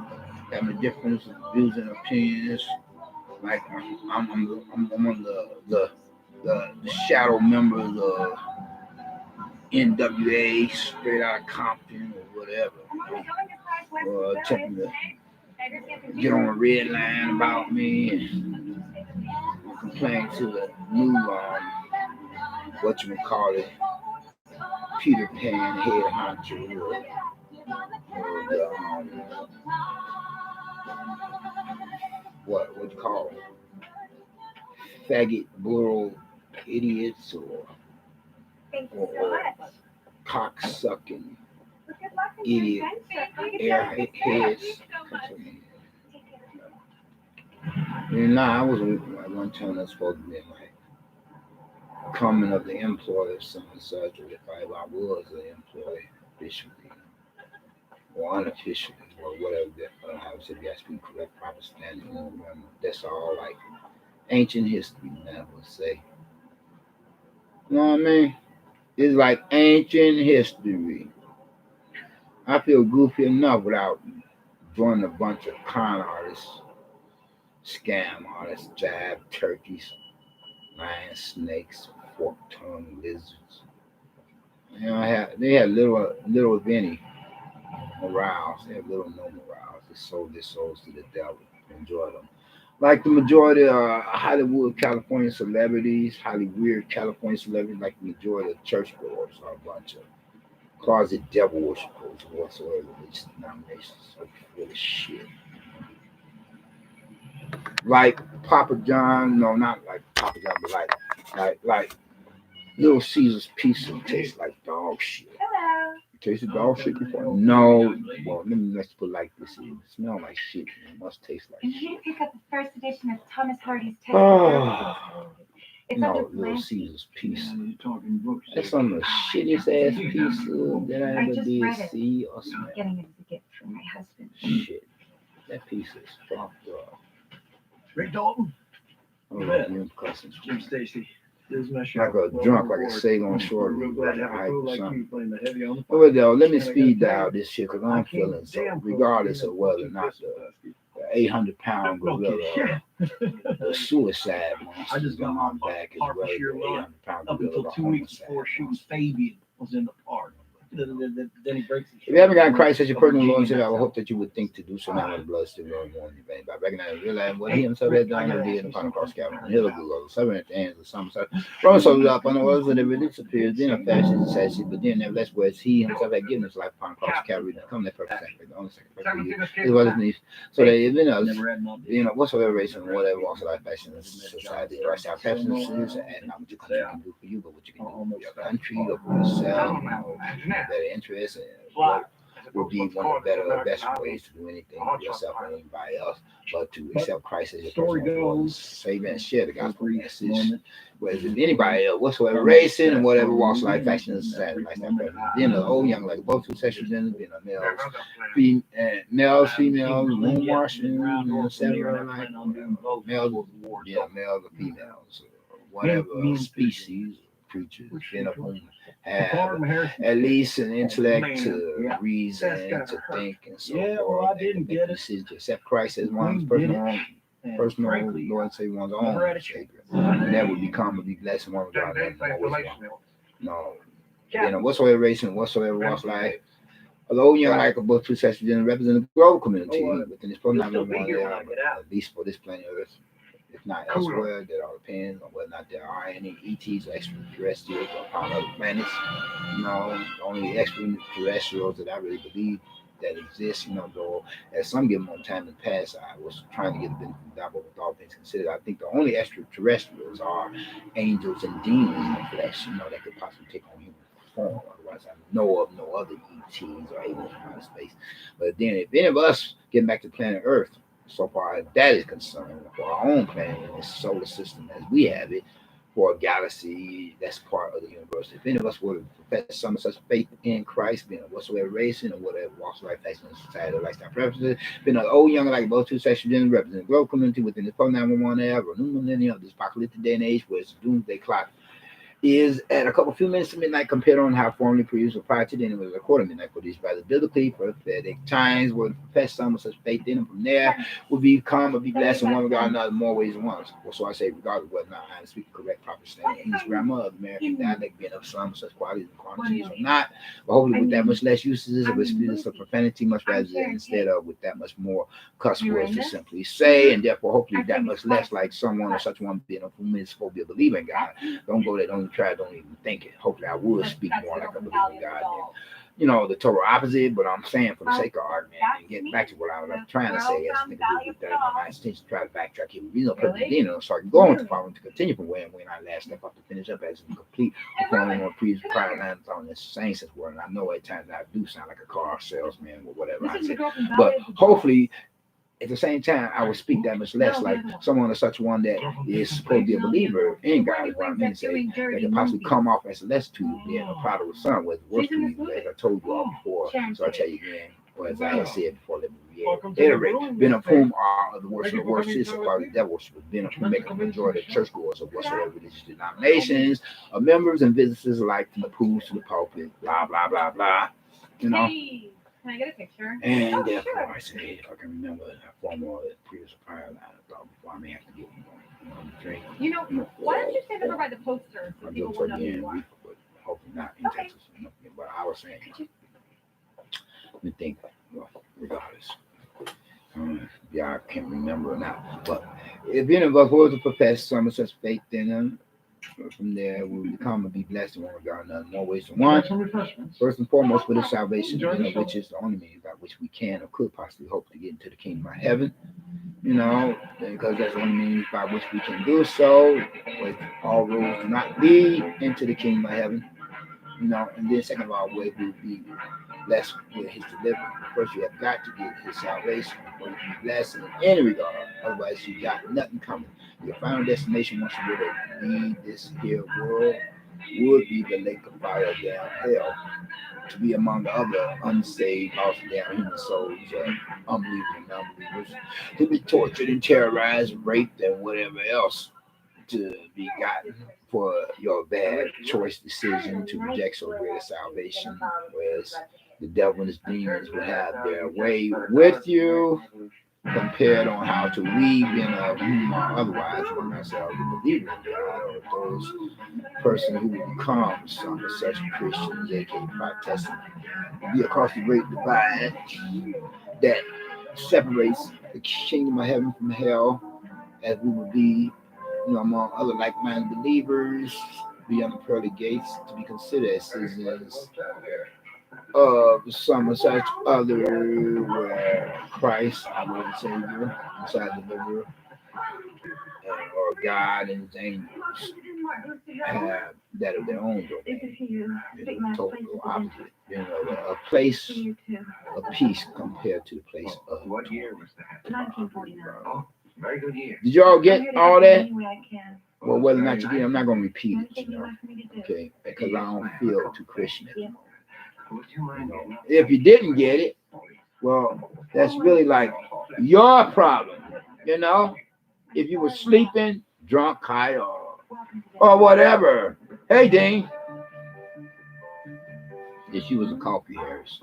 having a difference of views and opinions. Like I'm one of the shadow members of NWA, straight out of Compton or whatever. Telling me to get on a red line about me and complain to the new Peter Pan head honcho what you call faggot bull idiots or cock-sucking idiot airheads. I was at one time that's supposed to be like coming of the employee of some such, or if I was an employee officially or unofficially or whatever that I would say you have to be correct, proper standing. That's all like ancient history, I would say. You know what I mean? It's like ancient history. I feel goofy enough without joining a bunch of con artists, scam artists, jab turkeys, lion snakes, fork-tongued lizards. You know, they had little if any morals. They have little no morals. They sold their souls to the devil to enjoy them. Like the majority of Hollywood, California celebrities, highly weird California celebrities, like the majority of churchgoers are a bunch of closet devil worshippers whatsoever. These denominations are full of shit. Like Papa John, no, not like Papa John, but like Little Caesar's pizza tastes like dog shit. Hello. Tasted dog shit before? No. Well, let's put it like this. It smells like shit. It must taste like And shit. you pick up the first edition of Thomas Hardy's Taste Oh. It's No, under Little Blanche. Caesar's pizza. You're talking books. That's some of the shittiest ass pizza that I I ever just did read it. see or smell. Getting it as a gift from my husband. Shit. That pizza is fucked up. Rick Dalton. I don't know you cussing. Jim Stacy. This is my show. Like a drunk, like a Sagon short. Real glad to have a crew Like like you playing the heavy on the Well, though, let me speed dial this shit because I'm feeling so, damn regardless of whether or close not to the 800-pound No gorilla kidding. the suicide monster I just got on my my back as park well as sheer the line 800-pound up gorilla. until 2 weeks before shooting Fabian was in the park. Then he breaks his If you haven't got Christ as your personal Lord and Savior, I would hope that you would think to do so now with the blood still running warm in your veins. By recognizing and realizing what he himself had done and did upon the cross Calvary, and hill of the Lord, suffering at the hands of some such. Roman soldiers up on the words when it really disappears, then a fashion says but then nevertheless, whereas he himself had given his life upon the cross Calvary to become that perfect sacrifice, the only sacrifice for you, as well as needs. So that even us, Never had nothing. whatsoever race and whatever walks of life, fashion, society, lifestyle preferences, and not what your country can do for you, but what you can do for your country or for yourself, better interests, and what would be one of the better, best ways to do anything for yourself or anybody else, but to accept Christ as your Story personal Lord and goes, Savior and share the gospel message. moment. Whereas if anybody else, whatsoever racing and whatever walks of life, fashion, and society, lifestyle, preference, then an old young, like both two sexual genders, being a males, females, moon Martian, etc. Like males, males or females, whatever species, creatures, been of whom have at least an intellect to reason, to think, and so forth. I didn't get it. To accept Christ as one's personal Lord and Savior, one's own Savior. And that would become a big blessing, one of God. No, whatsoever race and whatsoever walks life. Although young like a both two sexual gender represent the global community within this program, at least for this planet Earth. If not elsewhere, that all depends on whether or not there are any ETs or extraterrestrials on other planets. The only extraterrestrials that I really believe that exist, though at some given moment time in the past, I was trying to get a benefit of the doubt, but with all things considered, I think the only extraterrestrials are angels and demons in the flesh, that could possibly take on human form. Otherwise, I know of no other ETs or aliens from outer space. But then, if any of us get back to planet Earth, so far as that is concerned, for our own planet in this solar system as we have it, for a galaxy that's part of the universe. If any of us were to profess some such faith in Christ, being of whatsoever race and whatever walks of life, fashion, society, lifestyle preferences, being an old, young, like both two sexual genders, represent a global community within the post-911 era, or new millennium of this apocalyptic day and age where it's doomsday clock is at a couple few minutes to midnight compared on how formerly produced or prior to then it was a quarter midnight produced by the biblically prophetic times where profess some of such faith in, and from there will become a big blessing one regard another more ways than once. Well, so I say regardless of whether or not I am speaking correct, proper standing English grammar of American dialect being of some such qualities and quantities or not, but hopefully with that much less uses of experience of profanity, much rather than instead of with that much more cuss words to simply say, and therefore hopefully that much less like someone or such one being of whom is supposed to be a believer in God. Don't go there, don't try, don't even think it. Hopefully I would speak more like a believer in God than, the total opposite, but I'm saying for the sake of argument and getting back to what I was trying to say, I think my intention to try to backtrack here. The reason I put it in, so I can go into following to continue from when I last left off to finish up as a complete performing on previous prior lines on this same sense word. And I know at times I do sound like a car salesman or whatever I say, but hopefully at the same time, I would speak that much less like someone or such one that is supposed to be a believer in God, is what I mean to say, that could possibly come off as less to being a prodigal son, was worse to me, as I told you all before. So I tell you again, Or as I had said before, let me Welcome to the reiterate. room, Been of Mr. whom are of the worship Thank of you for worship, coming so to far our the devil worship, been of whom make a majority of churchgoers of whatsoever religious denominations, of members and visitors alike, from the pools to the pulpit, blah, blah, blah, blah. You know? Hey, can I get a picture? And Oh, therefore, sure. I say, if I can remember that former previous prior line, I thought before I may have to get drink. You know, why don't you stand over by the poster so I people do will for know who again, you are? but hopefully not in Okay. Texas. But I was saying, let me think, well, regardless. Yeah, I can't remember now. But if any of us were to profess some of such faith, then from there we'll become and be blessed in one regard, none more ways than one. Some refreshments. First and foremost, for the salvation, Enjoy the show. which is the only means by which we can or could possibly hope to get into the kingdom of heaven. You know, because that's the only means by which we can do so. With all roads do not lead into the kingdom of heaven. You know, and then second of all, we will be blessed with his deliverance. First, you have got to get his salvation before you can be blessed in any regard. Otherwise, you got nothing coming. Your final destination, once you really leave this here world, would be the lake of fire down hell, to be among the other unsaved, lost down human souls, unbelievers and unbelievers, to be tortured and terrorized, raped, and whatever else to be gotten for your bad choice decision to reject so great a salvation, whereas the devil and his demons will have their way with you, compared on how to we being of whom are otherwise among ourselves the believers in God, or those person who will become some of such Christians, aka Protestant, be across the great divide that separates the kingdom of heaven from hell, as we will be, you know, among other like-minded believers, beyond the pearly gates, to be considered as citizens of some of such other where Christ, our Lord and Savior, Messiah, deliverer, or God and his angels have that of their own domain. You know, total opposite. You know, a place of peace compared to the place of What year was that? 1949. Oh, very good year. Did y'all get all that? Any way I can. Well, whether or not you did, I'm not going to repeat it, Anything you you know, want for me to do. okay, because I don't feel too Christian at the moment. Would you mind You know, getting up? if you didn't get it, well, that's really like your problem, you know. If you were sleeping, drunk, high, or whatever. Hey, Dean. Yeah, she was a coffee Harris.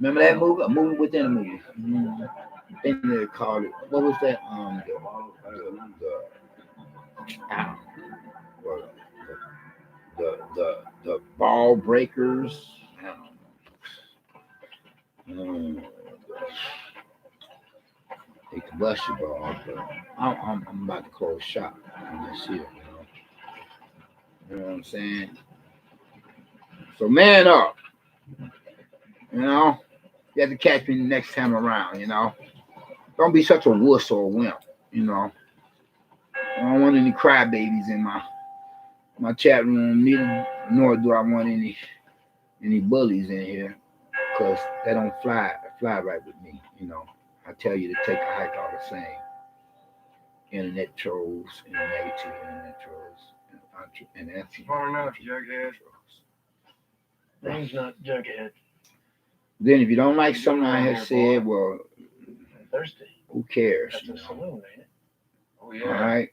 Remember that movie? A movie within a movie. I think they called it. What was that? The ball breakers. They can bust your ball, but I'm about to close shop on this here. You know what I'm saying? So man up. You know, you have to catch me next time around. You know, don't be such a wuss or a wimp. You know, I don't want any crybabies in my chat room meeting, nor do I want any bullies in here, because that don't fly right with me. You know, I tell you to take a hike all the same. Internet trolls and negative internet trolls and Far enough, Jughead. Name's not Jughead. Then if you don't like something I have said, well, Thirsty. who cares? That's You a know? saloon, ain't it? Oh All yeah. right.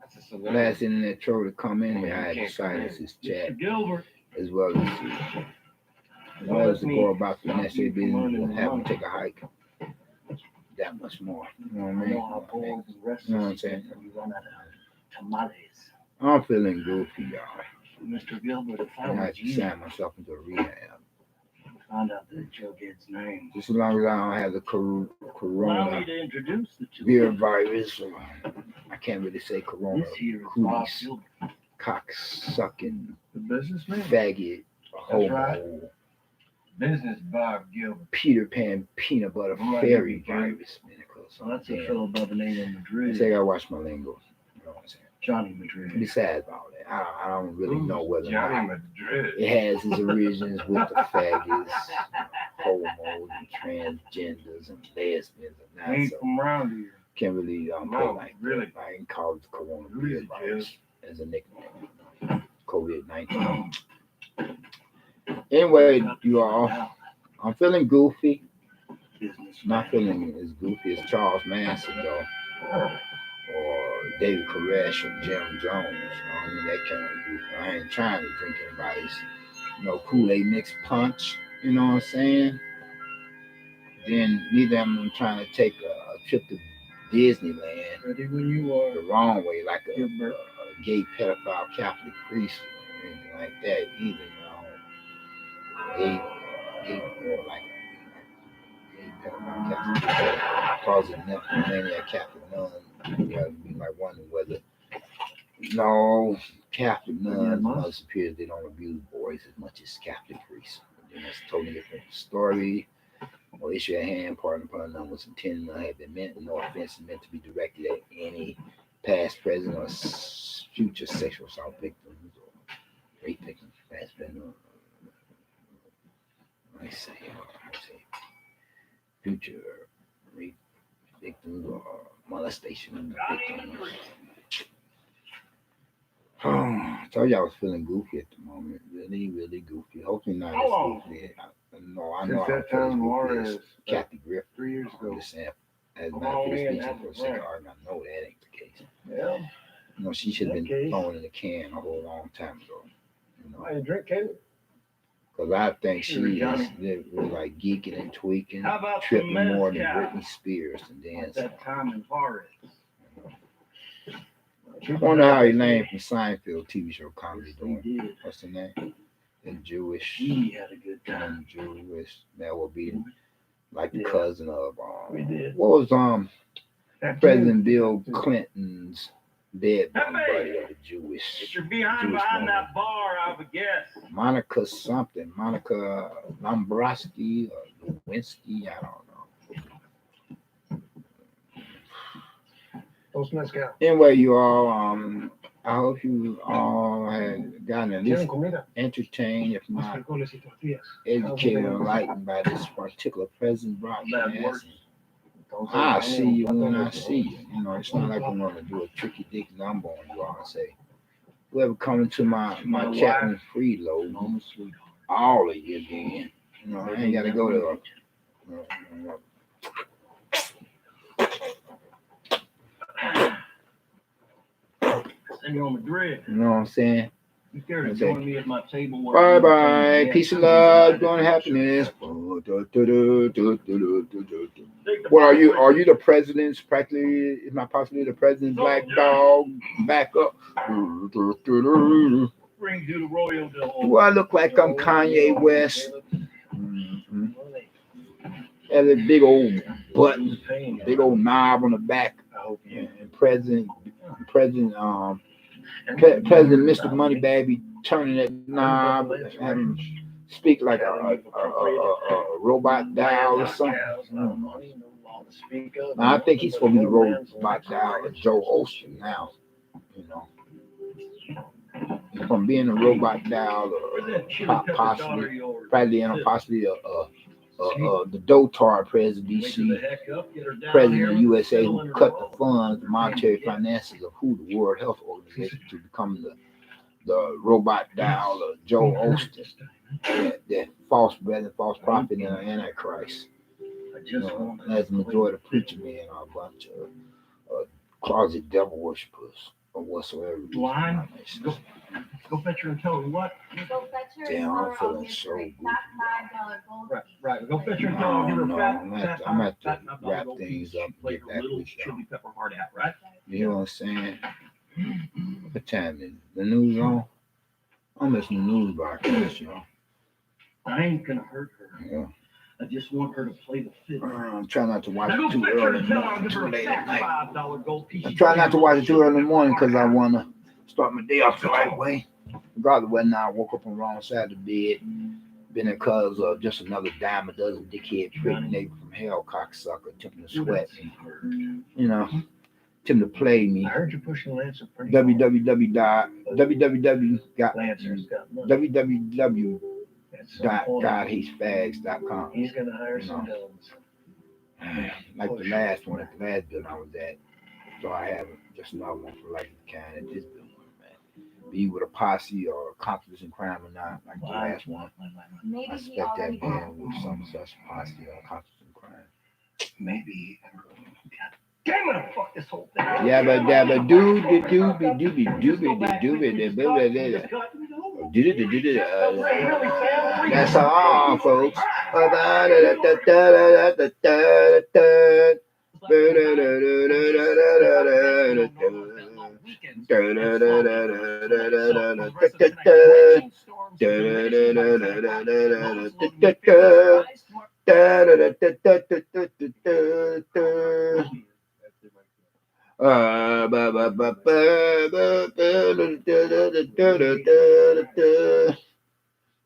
That's a saloon. Last internet troll to come in here, I had Can't to silence come his chat Mr. Gilbert. as well as to go about the necessary business and have him take a hike. That much more. You know what I I mean? know how bold and restless You know what I'm you saying? get when you run out of tamales. I'm feeling goofy, y'all. Mr. Gilbert, if I I was had to you, sign myself into a rehab. found out that Jughead's name. Just as long as I don't have the Allow corona me to introduce the two. beer virus, or I can't really say corona, This here is Bob cooties, Gilbert, cock sucking, The businessman. faggot, homo, right. Business Bob Gilbert. Peter Pan peanut butter Right, fairy you virus. Man, so that's a damn. fellow by the name of I Madrid. say I watch my lingo. You know what I'm saying? Johnny Madrid. Besides all that, I don't really know whether or Johnny not Madrid. it has its origins with the faggots, homos, and transgenders, and lesbians, and that. Ain't So from around here. can't really No, play like really. that. I can call it the corona Really, virus as a nickname. COVID-19. Anyway, you all, I'm feeling goofy. Business. Not feeling as goofy as Charles Manson though, or David Koresh or Jim Jones. I mean that kind of goofy. I ain't trying to drink anybody's, Kool-Aid mixed punch. You know what I'm saying? Then neither am I trying to take a trip to Disneyland Ready when you are. the wrong way, like a Gilbert. gay pedophile Catholic priest or anything like that either. Gay or like a gay pedophile Catholic priest, closet nymphomaniac Catholic nun. You might wonder whether Catholic nuns, Mother Superiors, they don't abuse boys as much as Catholic priests. And that's a totally different story. Or issue at hand, pardon upon none was intended none have been meant, no offense is meant to be directed at any past, present, or future sexual assault victims or rape victims, past, present, or future rape victims or molestation victims. I told you I was feeling goofy at the moment, really, really goofy. Hopefully not as goofy. I know Since I that don't time, feel as Laura goofy as is Kathy Griffin. 3 years I'm ago. just saying, as Come my on free in, speech have for a a second drink. argument, I know that ain't the case. Yeah. She should have been Okay. thrown in the can a whole long time ago. Why you drink, Caleb? Because I think she Sure, is Johnny. really like geeking and tweaking, How about tripping some more than mezcal? Britney Spears and At dancing. that time in Paris. I wonder how Elaine from Seinfeld TV show comedy We doing. did. What's her name? The Jewish. We had a good time. Jewish. That would be like the Yeah. cousin of We did. what was President Bill Clinton's dead Hey! buddy of the If Jewish. you're behind Jewish behind woman. that bar, I would guess. Monica something. Monica Lombrowski or Lewinsky. I don't know. Dos mezcal. Anyway, you all, I hope you all had gotten at Tienen least comida. entertained, if Más not frijoles y tortillas. educated or enlightened by this particular present That works. broadcast. Entonces, I'll dame see un you plato when de I see you. It's not like I'm gonna do a tricky dick number on you all and say, whoever coming to my chat and freeload, Normal sweetheart. all of you again. I ain't gotta go to Senor Madrid, you know what I'm saying? you care to Okay. join me at my table? where Bye we bye. can Peace and dance? love, joy and happiness. What are you? Are you the president's practically? Is not possibly the president's black dog back up? Bring to the Royal Del Do I look like I'm Kanye West? Mhm. Has a big old button, big old knob on the back, and President Mr. Moneybag be turning that knob, having speak like a robot dial or something. Now, I think he's supposed to be the robot dial of Joe Osteen now. From being a robot dial, possibly the Dotard president, DC president of the USA, who cut the funds, the monetary finances of the World Health Organization, to become the robot dial of Joe Osteen, that false brethren, false prophet, and an antichrist. As the majority of preacher men are a bunch of closet devil worshippers or whatsoever. Line? Go fetch her and tell her what? Go fetch her Damn, and I'm tell her feeling I'll give so her a good. fat $5 gold piece. Right. Go fetch her and tell her I'll give her No, fat. I'm at fat to wrap gold things piece. up She and played get her back little with y'all. chili pepper heart out, right? You know what I'm saying? What time is it? The news on? I'm listening to news broadcast, y'all. I ain't gonna hurt her. Yeah. I just want her to play the fiddle. I'm trying not to watch Now it go too fetch her early and in the tell her I'll morning, give her too a late at fat night. $5 gold piece. I'm trying not to watch it too early in the morning because I want to start my day off the right way. Regardless of whether or not I woke up on the wrong side of the bed, been in cause of just another dime a dozen dickhead prick neighbor from hell cocksucker, attempting to sweat me. Attempting to play me. I heard you pushing Lancer pretty www.godhatesfags.com. He's gonna hire some villains. Like the last one at the last building I was at. So I have just another one for like the kind at this building, man. be with a posse or accomplishing crime or not, like the last one. Maybe I he expect that already being has. with some such posse or accomplishing crime. Maybe. Damn it, I fucked this whole thing. Yabba dabba dooby dooby dooby dooby dooby dooby. That's all, folks.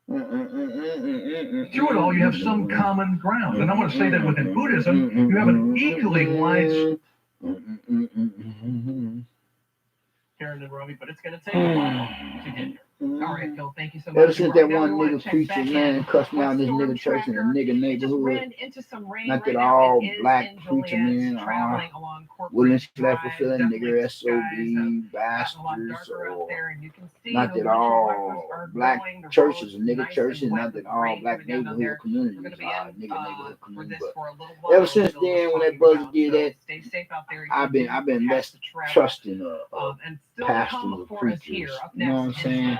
Through it all, you have some common ground. And I want to say that within Buddhism, you have an equally wide Karen and Robbie, but it's going to take a while to get here. All right, Phil, thank you so much. Ever since that Now one we wanna nigga check preacher, back man, in. cussed me out in this Storm nigga church in a Tracker, nigga just neighborhood. ran into some rain Not right that now. all It is black in preacher Joliet, men are traveling along Corporate willing slash Drive, fulfilling definitely nigger skies have SOB gotten a lot bastards darker out or there, and you can see not the that winter all wipers are black going, the churches roads are nigga nice churches, and wet not with that the all rain black coming down neighborhood there. We're communities going to be are in nigga neighborhood for communities. this But for a little while. ever since until then, the when that sun buzzer comes did out, that, so stay safe out there. I've been Have less to travel. trusting And still pastors come or for us here. preachers. Up You know what I'm next, saying? Influence.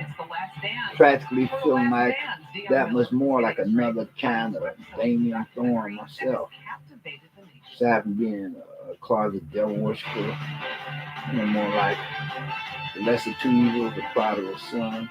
It's the last dance. Practically For the feeling last like dance, Dion that Miller much more like skating another straight kind of down the Damien right Thorne side myself. that has captivated the nation. Aside from being a closet devil worshiper, you know, more like the lesser two evils, the prodigal son.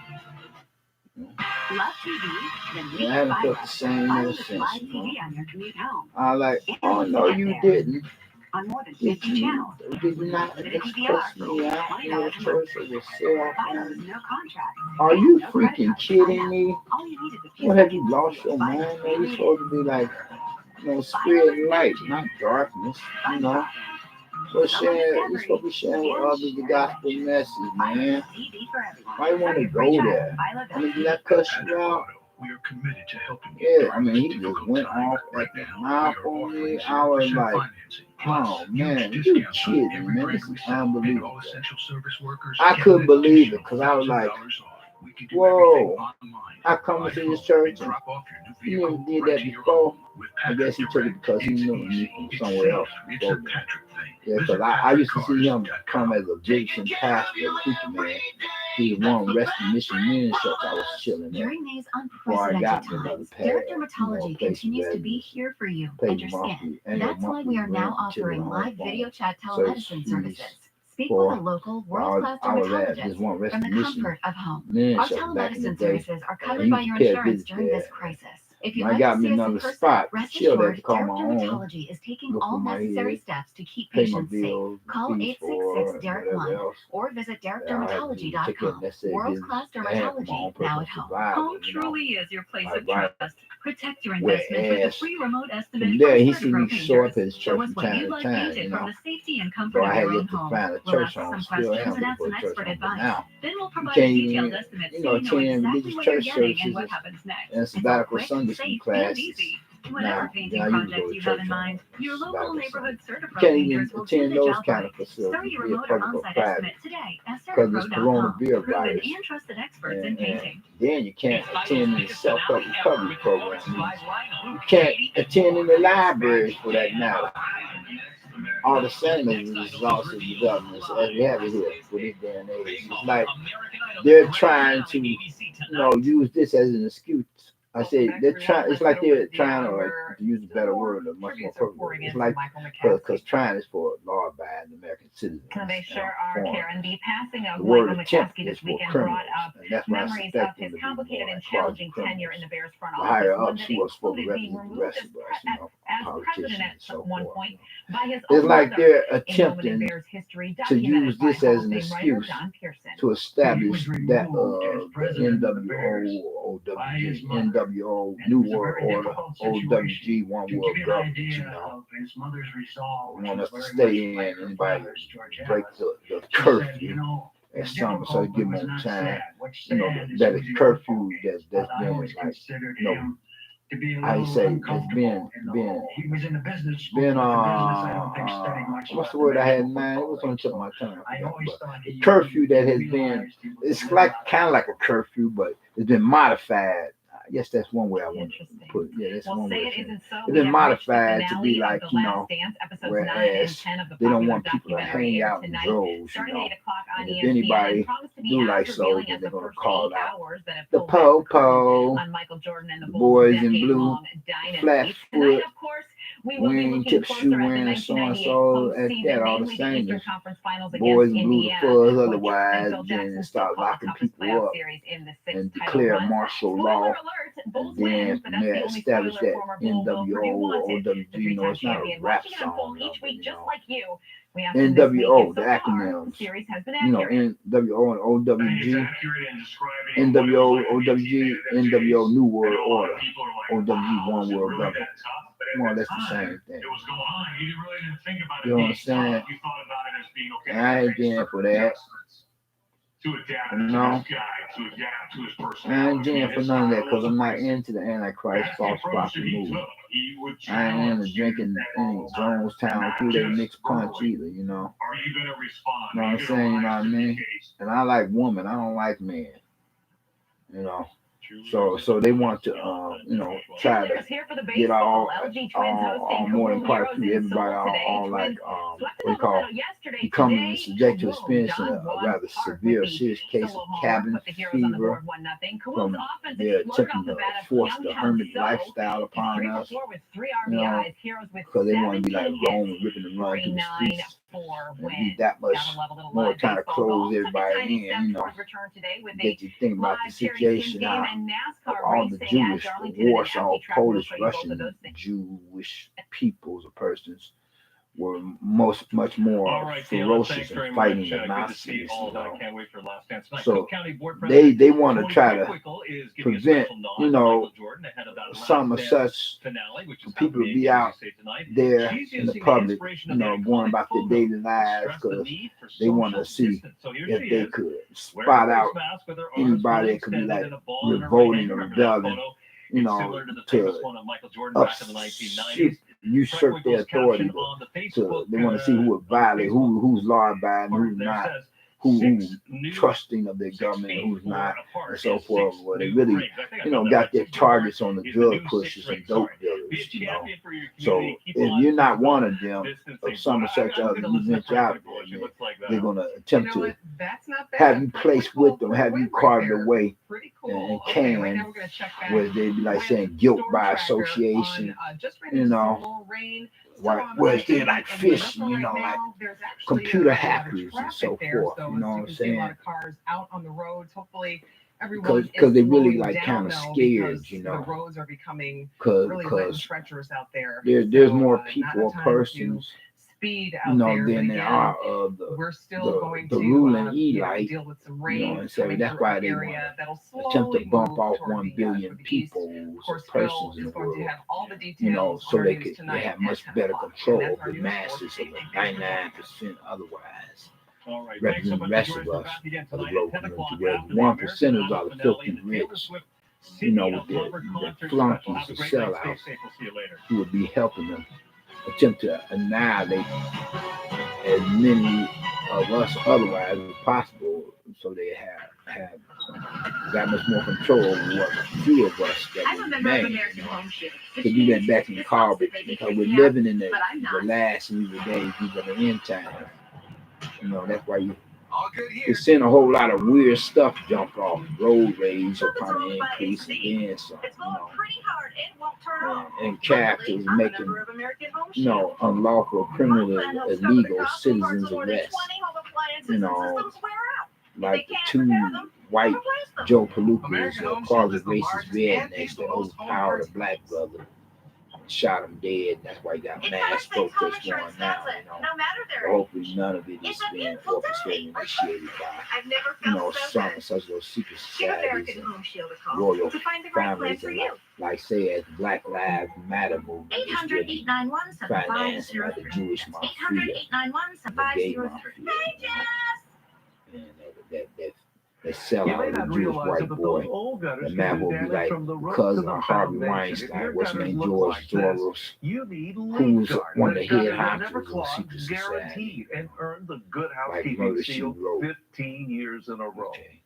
Love TV? Then Yeah, I haven't felt the same ever Find since. live You know? TV on your commute home. I like, oh no, you didn't. On more than Did 50 you? channels. Did not With a just DVR cuss for me only out in the $20 a church of the cell Fido is phone? no contract. Are you No credit freaking card. kidding me? All you need is a few What have you seconds lost to your Fido mind? Man, you're really supposed to be like, you know, spreading light, not darkness. You know. So sharing, you're supposed to be sharing with others the gospel message, man. Why you want to go there? I mean, did I cuss you out? We are committed to helping you. Yeah, I mean, he just went off at the mouth on me. I was like, oh man, you kidding, man? This is unbelievable. I couldn't believe it because I was like, whoa, I come to this church and he never did that before. I guess he took it because he knew me from somewhere else before me. Yeah, because I used to see him come as a Egyptian pastor, preacher man. He was one resting mission men's church I was chilling at. During these Before I got unprecedented me another times, pad, Derek you know, Dermatology place continues to where be here for you pay and your monthly, skin. annual That's why we are monthly now rent until offering the live home video chat service telemedicine fees services. Speak for- with a local world-class I was at this dermatologist one from resting the mission comfort of home. men's Our church back in the telemedicine day. services are he covered by used your to pay a insurance visit during there. this crisis. If you'd I like got to me see us in another person, spot. rest Chill there assured, to call Derek my own. Dermatology is taking Look all for my necessary head, steps to keep pay my patients safe. bills, Call fees for 866-DEREK1 whatever else. or visit I had to take care of DerekDermatology.com. necessary World-class business. I had my own dermatology now personal at home. survival, Home you know. truly is your place Like of right trust. Protect your investment with a whereas free remote from estimate there, from he seen me Certipro show up Painters. at his Show church us from what time you'd to like time, painted you from know. the safety and So comfort I of had your own yet to home. find a We'll church ask home. some Still questions am and add looking some for a church expert home, but advice. now Then we'll you provide a can't detailed even, estimate you so know, you know attend exactly religious what you're church getting and services what happens next. and It's all sabbatical quick, Sunday school safe, and classes. easy. Whatever Now painting you can go project to you have church in on mind, your local sabbatical neighborhood Sunday. You Certipro can't even painters will do attend the those job kind right. of Start facilities, your be it remote or public or on-site private, estimate today at because this Certipro.com. coronavirus Proven virus. and trusted experts in And painting. then you can't attend the self-help recovery program. You can't attend in the libraries for that matter. All the cinemas and exhausted developments as we have it here for this day and age. It's like they're trying to, you know, use this as an excuse. I say they're trying. It's like they're trying, or to use a better word, a much more appropriate word. It's like because trying is for law-abiding American citizens. They sure are, Karen. The passing of The word Michael attempt McCaskey is this for weekend criminals, brought up and that's why I memories suspect of them his to be complicated more and like challenging criminals. tenure in the Bears front The office, higher one ups that who are supposed to included being represent the removed rest of us, you know, as politicians president and at so one forth. point by his It's own like mother, they're a moment in attempting Bears history to documented use by this Hall as of an Fame writer excuse John Pearson. to establish that president of the NWO, Bears OWG, NWO, New World Order, OWG, One To World give you an Government, you idea know. of his mother's resolve, Want us which to was stay very in, much like her anybody father's, George break Evans. the She said, curfew. As some, so give them time, you know, that is curfew that's been like, you know, to be a how you little say, it's uncomfortable. He was in the business. I don't think studied much what's the about word I had in mind? It was on the tip of my tongue. I forgot, but the curfew that has been, it's like kind of like a curfew, but it's been modified. I guess that's one way I want to put it. Yeah, that's one way. It's been modified to be like, you know, whereas they don't want people to hang out in droves, you know. And if anybody do like so, then they're going to call out the po-po, the boys in blue, flat foot, wing tip shoe wearing so-and-so, at that all the same as boys in blue, the fuzz, otherwise, then start locking people up and declare martial law. And then from there, establish that NWO or OWG. You know, it's not a rap song, you know. NWO, the acronyms. You know, NWO and OWG. NWO, OWG, NWO New World Order. OWG One World Government. More or less the same thing. You know what I'm saying? And I ain't getting for that. No, I ain't getting for none of that because I'm not into the Antichrist false prophet movement. I ain't into drinking any Jonestown Kool-Aid mixed punch either, you know. You know what I'm saying? You know what I mean? And I like women. I don't like men. You know. So they want to, you know, try to get all more than quite a few, everybody all like, what you call, becoming subject to experiencing a rather severe, serious case of cabin fever from their attempting to force the hermit lifestyle upon us, you know, because they want to be like Rome, ripping and running through the streets and be that much more trying to close everybody in, you know, get you think about the situation now. All the Jewish, Warsaw, Polish, Russian, Jewish peoples or persons were much more ferocious in fighting the Nazis. You know? So they want to try to prevent, you know, some of such people to be out there in the public, you know, going about their daily lives because they want to see if they could spot out anybody that could be like revolting or rebelling, you know, to usurp their authority. So they want to see who would violate, who's law abiding, who's not, who's trusting of their government, who's not, and so forth. Well, they really, you know, got their targets on the drug pushers and dope dealers, you know. So if you're not one of them, or some of such others, you venture out there, they're going to attempt to have you placed with them, have you carved away and canned, where they be like saying guilt by association, you know. Whereas they're like fish, you know, like computer hackers and so forth, you know what I'm saying? Because they really like kind of scared, you know. The roads are becoming really wet and treacherous out there. There's more people or persons, you know, than there are of the ruling elite, you know, and so that's why they want to attempt to bump off 1 billion people or persons in the world, you know, so they have much better control of the masses of the 99% otherwise. Represent the rest of us of the low community, where the 1%ers are the filthy rich, you know, with the flunkies, the sellouts, who would be helping them attempt to annihilate as many of us otherwise as possible, so they have that much more control over what few of us that remain, you know, to do that back in Carbon, because we're living in the last evil days, these are the end times. You know, that's why you're seeing a whole lot of weird stuff jump off. Road rage will probably increase again, so, you know, and characters making, you know, unlawful, criminal, illegal citizens arrest. You know, like the 2 white Joe Palookas caused racist rednecks that overpowered a black brother. Shot him dead. That's why he got mass protests going now. You know, but hopefully none of it is being orchestrated and initiated by, you know, some such those secret societies and royal families, and like say as Black Lives Matter movement is really financed by the Jewish mafia, the gay mafia, and that They sell You out may of the not Jewish realize white it, but boy. those old gutters The map can do will be damage like from the roof to cousin the of Harvey foundation. If Weinstein. your What's his gutters name? look George like this, Soros. you need Who's LeakGuard. one of the gutters head that never honchos of clog, secret society. guaranteed, and earn the Good Like Housekeeping Murder, She seal Wrote. 15 years in a row. Okay.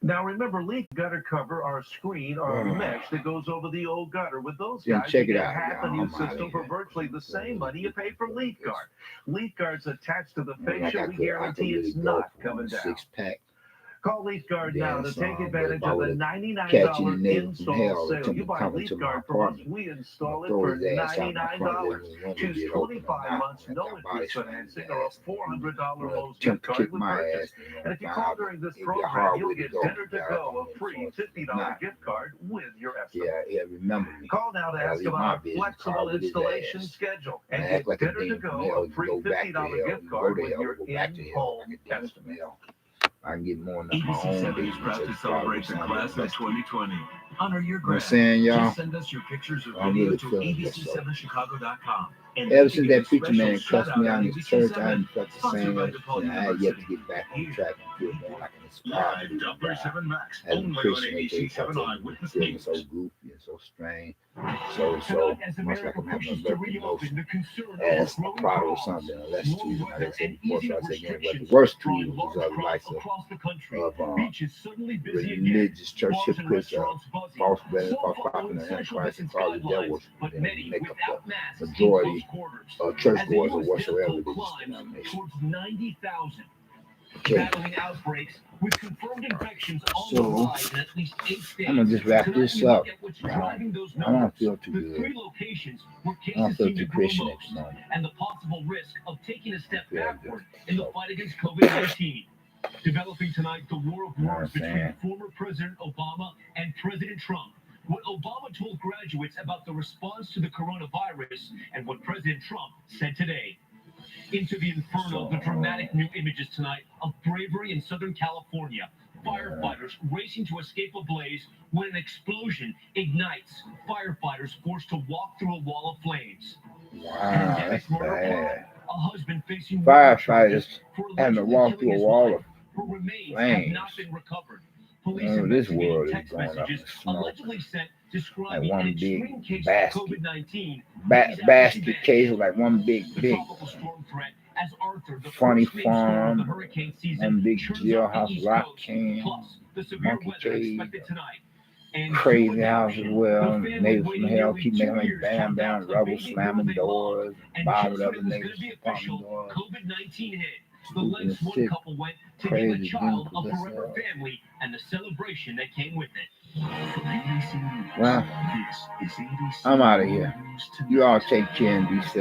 Now remember, leak gutter cover or screen or Oh. mesh that goes over the old gutter. With those Yeah, guys, check you it get out, half a y'all. new I'm outta system for here. virtually the same money you pay for Leak Guard. Leak Guard's attached to the Like fascia. I We could guarantee really it's go not for coming a down. 6-pack. Call Leaf Guard Yeah, now to take but advantage if I of the would've $99 catch any nigga from install hell sale. attempt You to buy come Leaf into my Guard from us, apartment, we install it throw for his ass out my front $99. living room, Choose get open and 25 knock months, and no got body interest slam financing, his or a ass. $400 Well, Lowe's gift attempt to card kick with my purchase. ass. And if you Find call out during this it'd be a program, hard you'll way to get go. dinner to Yeah, go, I'm a free gonna $50 not. gift card with your estimate. Yeah, remember me. Call now to I'll ask leave my about our business flexible card with his installation ass. schedule And and act get like a dinner to demon from go, hell. a You free go back to $50 hell. gift You card go to with hell. your Go back to hell. in-home Like a demon from estimate. hell. I can get more than my ABC own 7 baby. is proud to Just celebrate the probably class of best. 2020. Honor your You know what I'm grad. saying, y'all? Just send us your pictures or I'm video really to feeling this. So abc7chicago.com. And ever you since can that get a preacher special man cussed me shout-out out on in his ABC church, I 7, haven't felt the sponsored same by as DePaul I had yet to University. get back on track and feel more like an inspired Live Operation Max, as a only on Christian. They ABC start 7 feeling Eyewitness so News. goofy and so strange, so Tonight, as much like America I'm having pushes a to lurking reopen, notion the concern as over a growing product or crowds, something, unless warm Tuesday, like I weather, said and before, easing so I of say again, what restrictions the worst drawing tools is large other crowds likes across the country. of Beaches suddenly busy again. religious church Bars and hypocrites, restaurants buzzing. false brothers, Some false following prophets, and social Antichrist, and distance call the guidelines, devils, but and many make up without the masks in majority close quarters. of As the churchgoers or U.S. death whatsoever toll religious climbs denomination. towards 90,000. Okay, Battling outbreaks with confirmed infections on the so rise in at least 8 states. I'm gonna just wrap Tonight this we look up. at what's driving those I don't numbers. feel too The good. 3 locations where I don't cases feel seem to too grow Christian at most, the moment. and the possible risk of taking a step Yeah, backward in the fight against COVID-19. Developing tonight, the war of You know what I'm words between saying? former President Obama and President Trump. What Obama told graduates about the response to the coronavirus and what President Trump said today. Into the inferno, the dramatic new images tonight of bravery in Southern California. Firefighters racing to escape a blaze when an explosion ignites. Firefighters forced to walk through a wall of flames. Wow, that's bad. A husband facing Firefighters for having to allegedly walk through killing a his wall wife. of Her remains have flames. not been recovered. Police Oh, this investigating world is text going up in messages smoke. allegedly sent Like describing one an extreme big case basket. of COVID-19. Basket case, like one big, The big tropical storm threat as Arthur, the funny first named storm of the farm, hurricane season, one big churns up the jailhouse East rock Coast, can, plus the severe monkey weather cave, expected tonight. And crazy to house as adoption, well. the family Neighbors from waiting hell nearly keep 2 making like years to bam, adopt bam, a rubble, baby girl slamming they love. doors, And bombing just when other it was neighbors, going to be apartment official, doors. COVID-19 hit. The Stupid lengths and one sick, couple went to give a crazy, child a demon-possessed forever hell. family and the celebration that came with it. Well, I'm out of here. You all take care and be safe.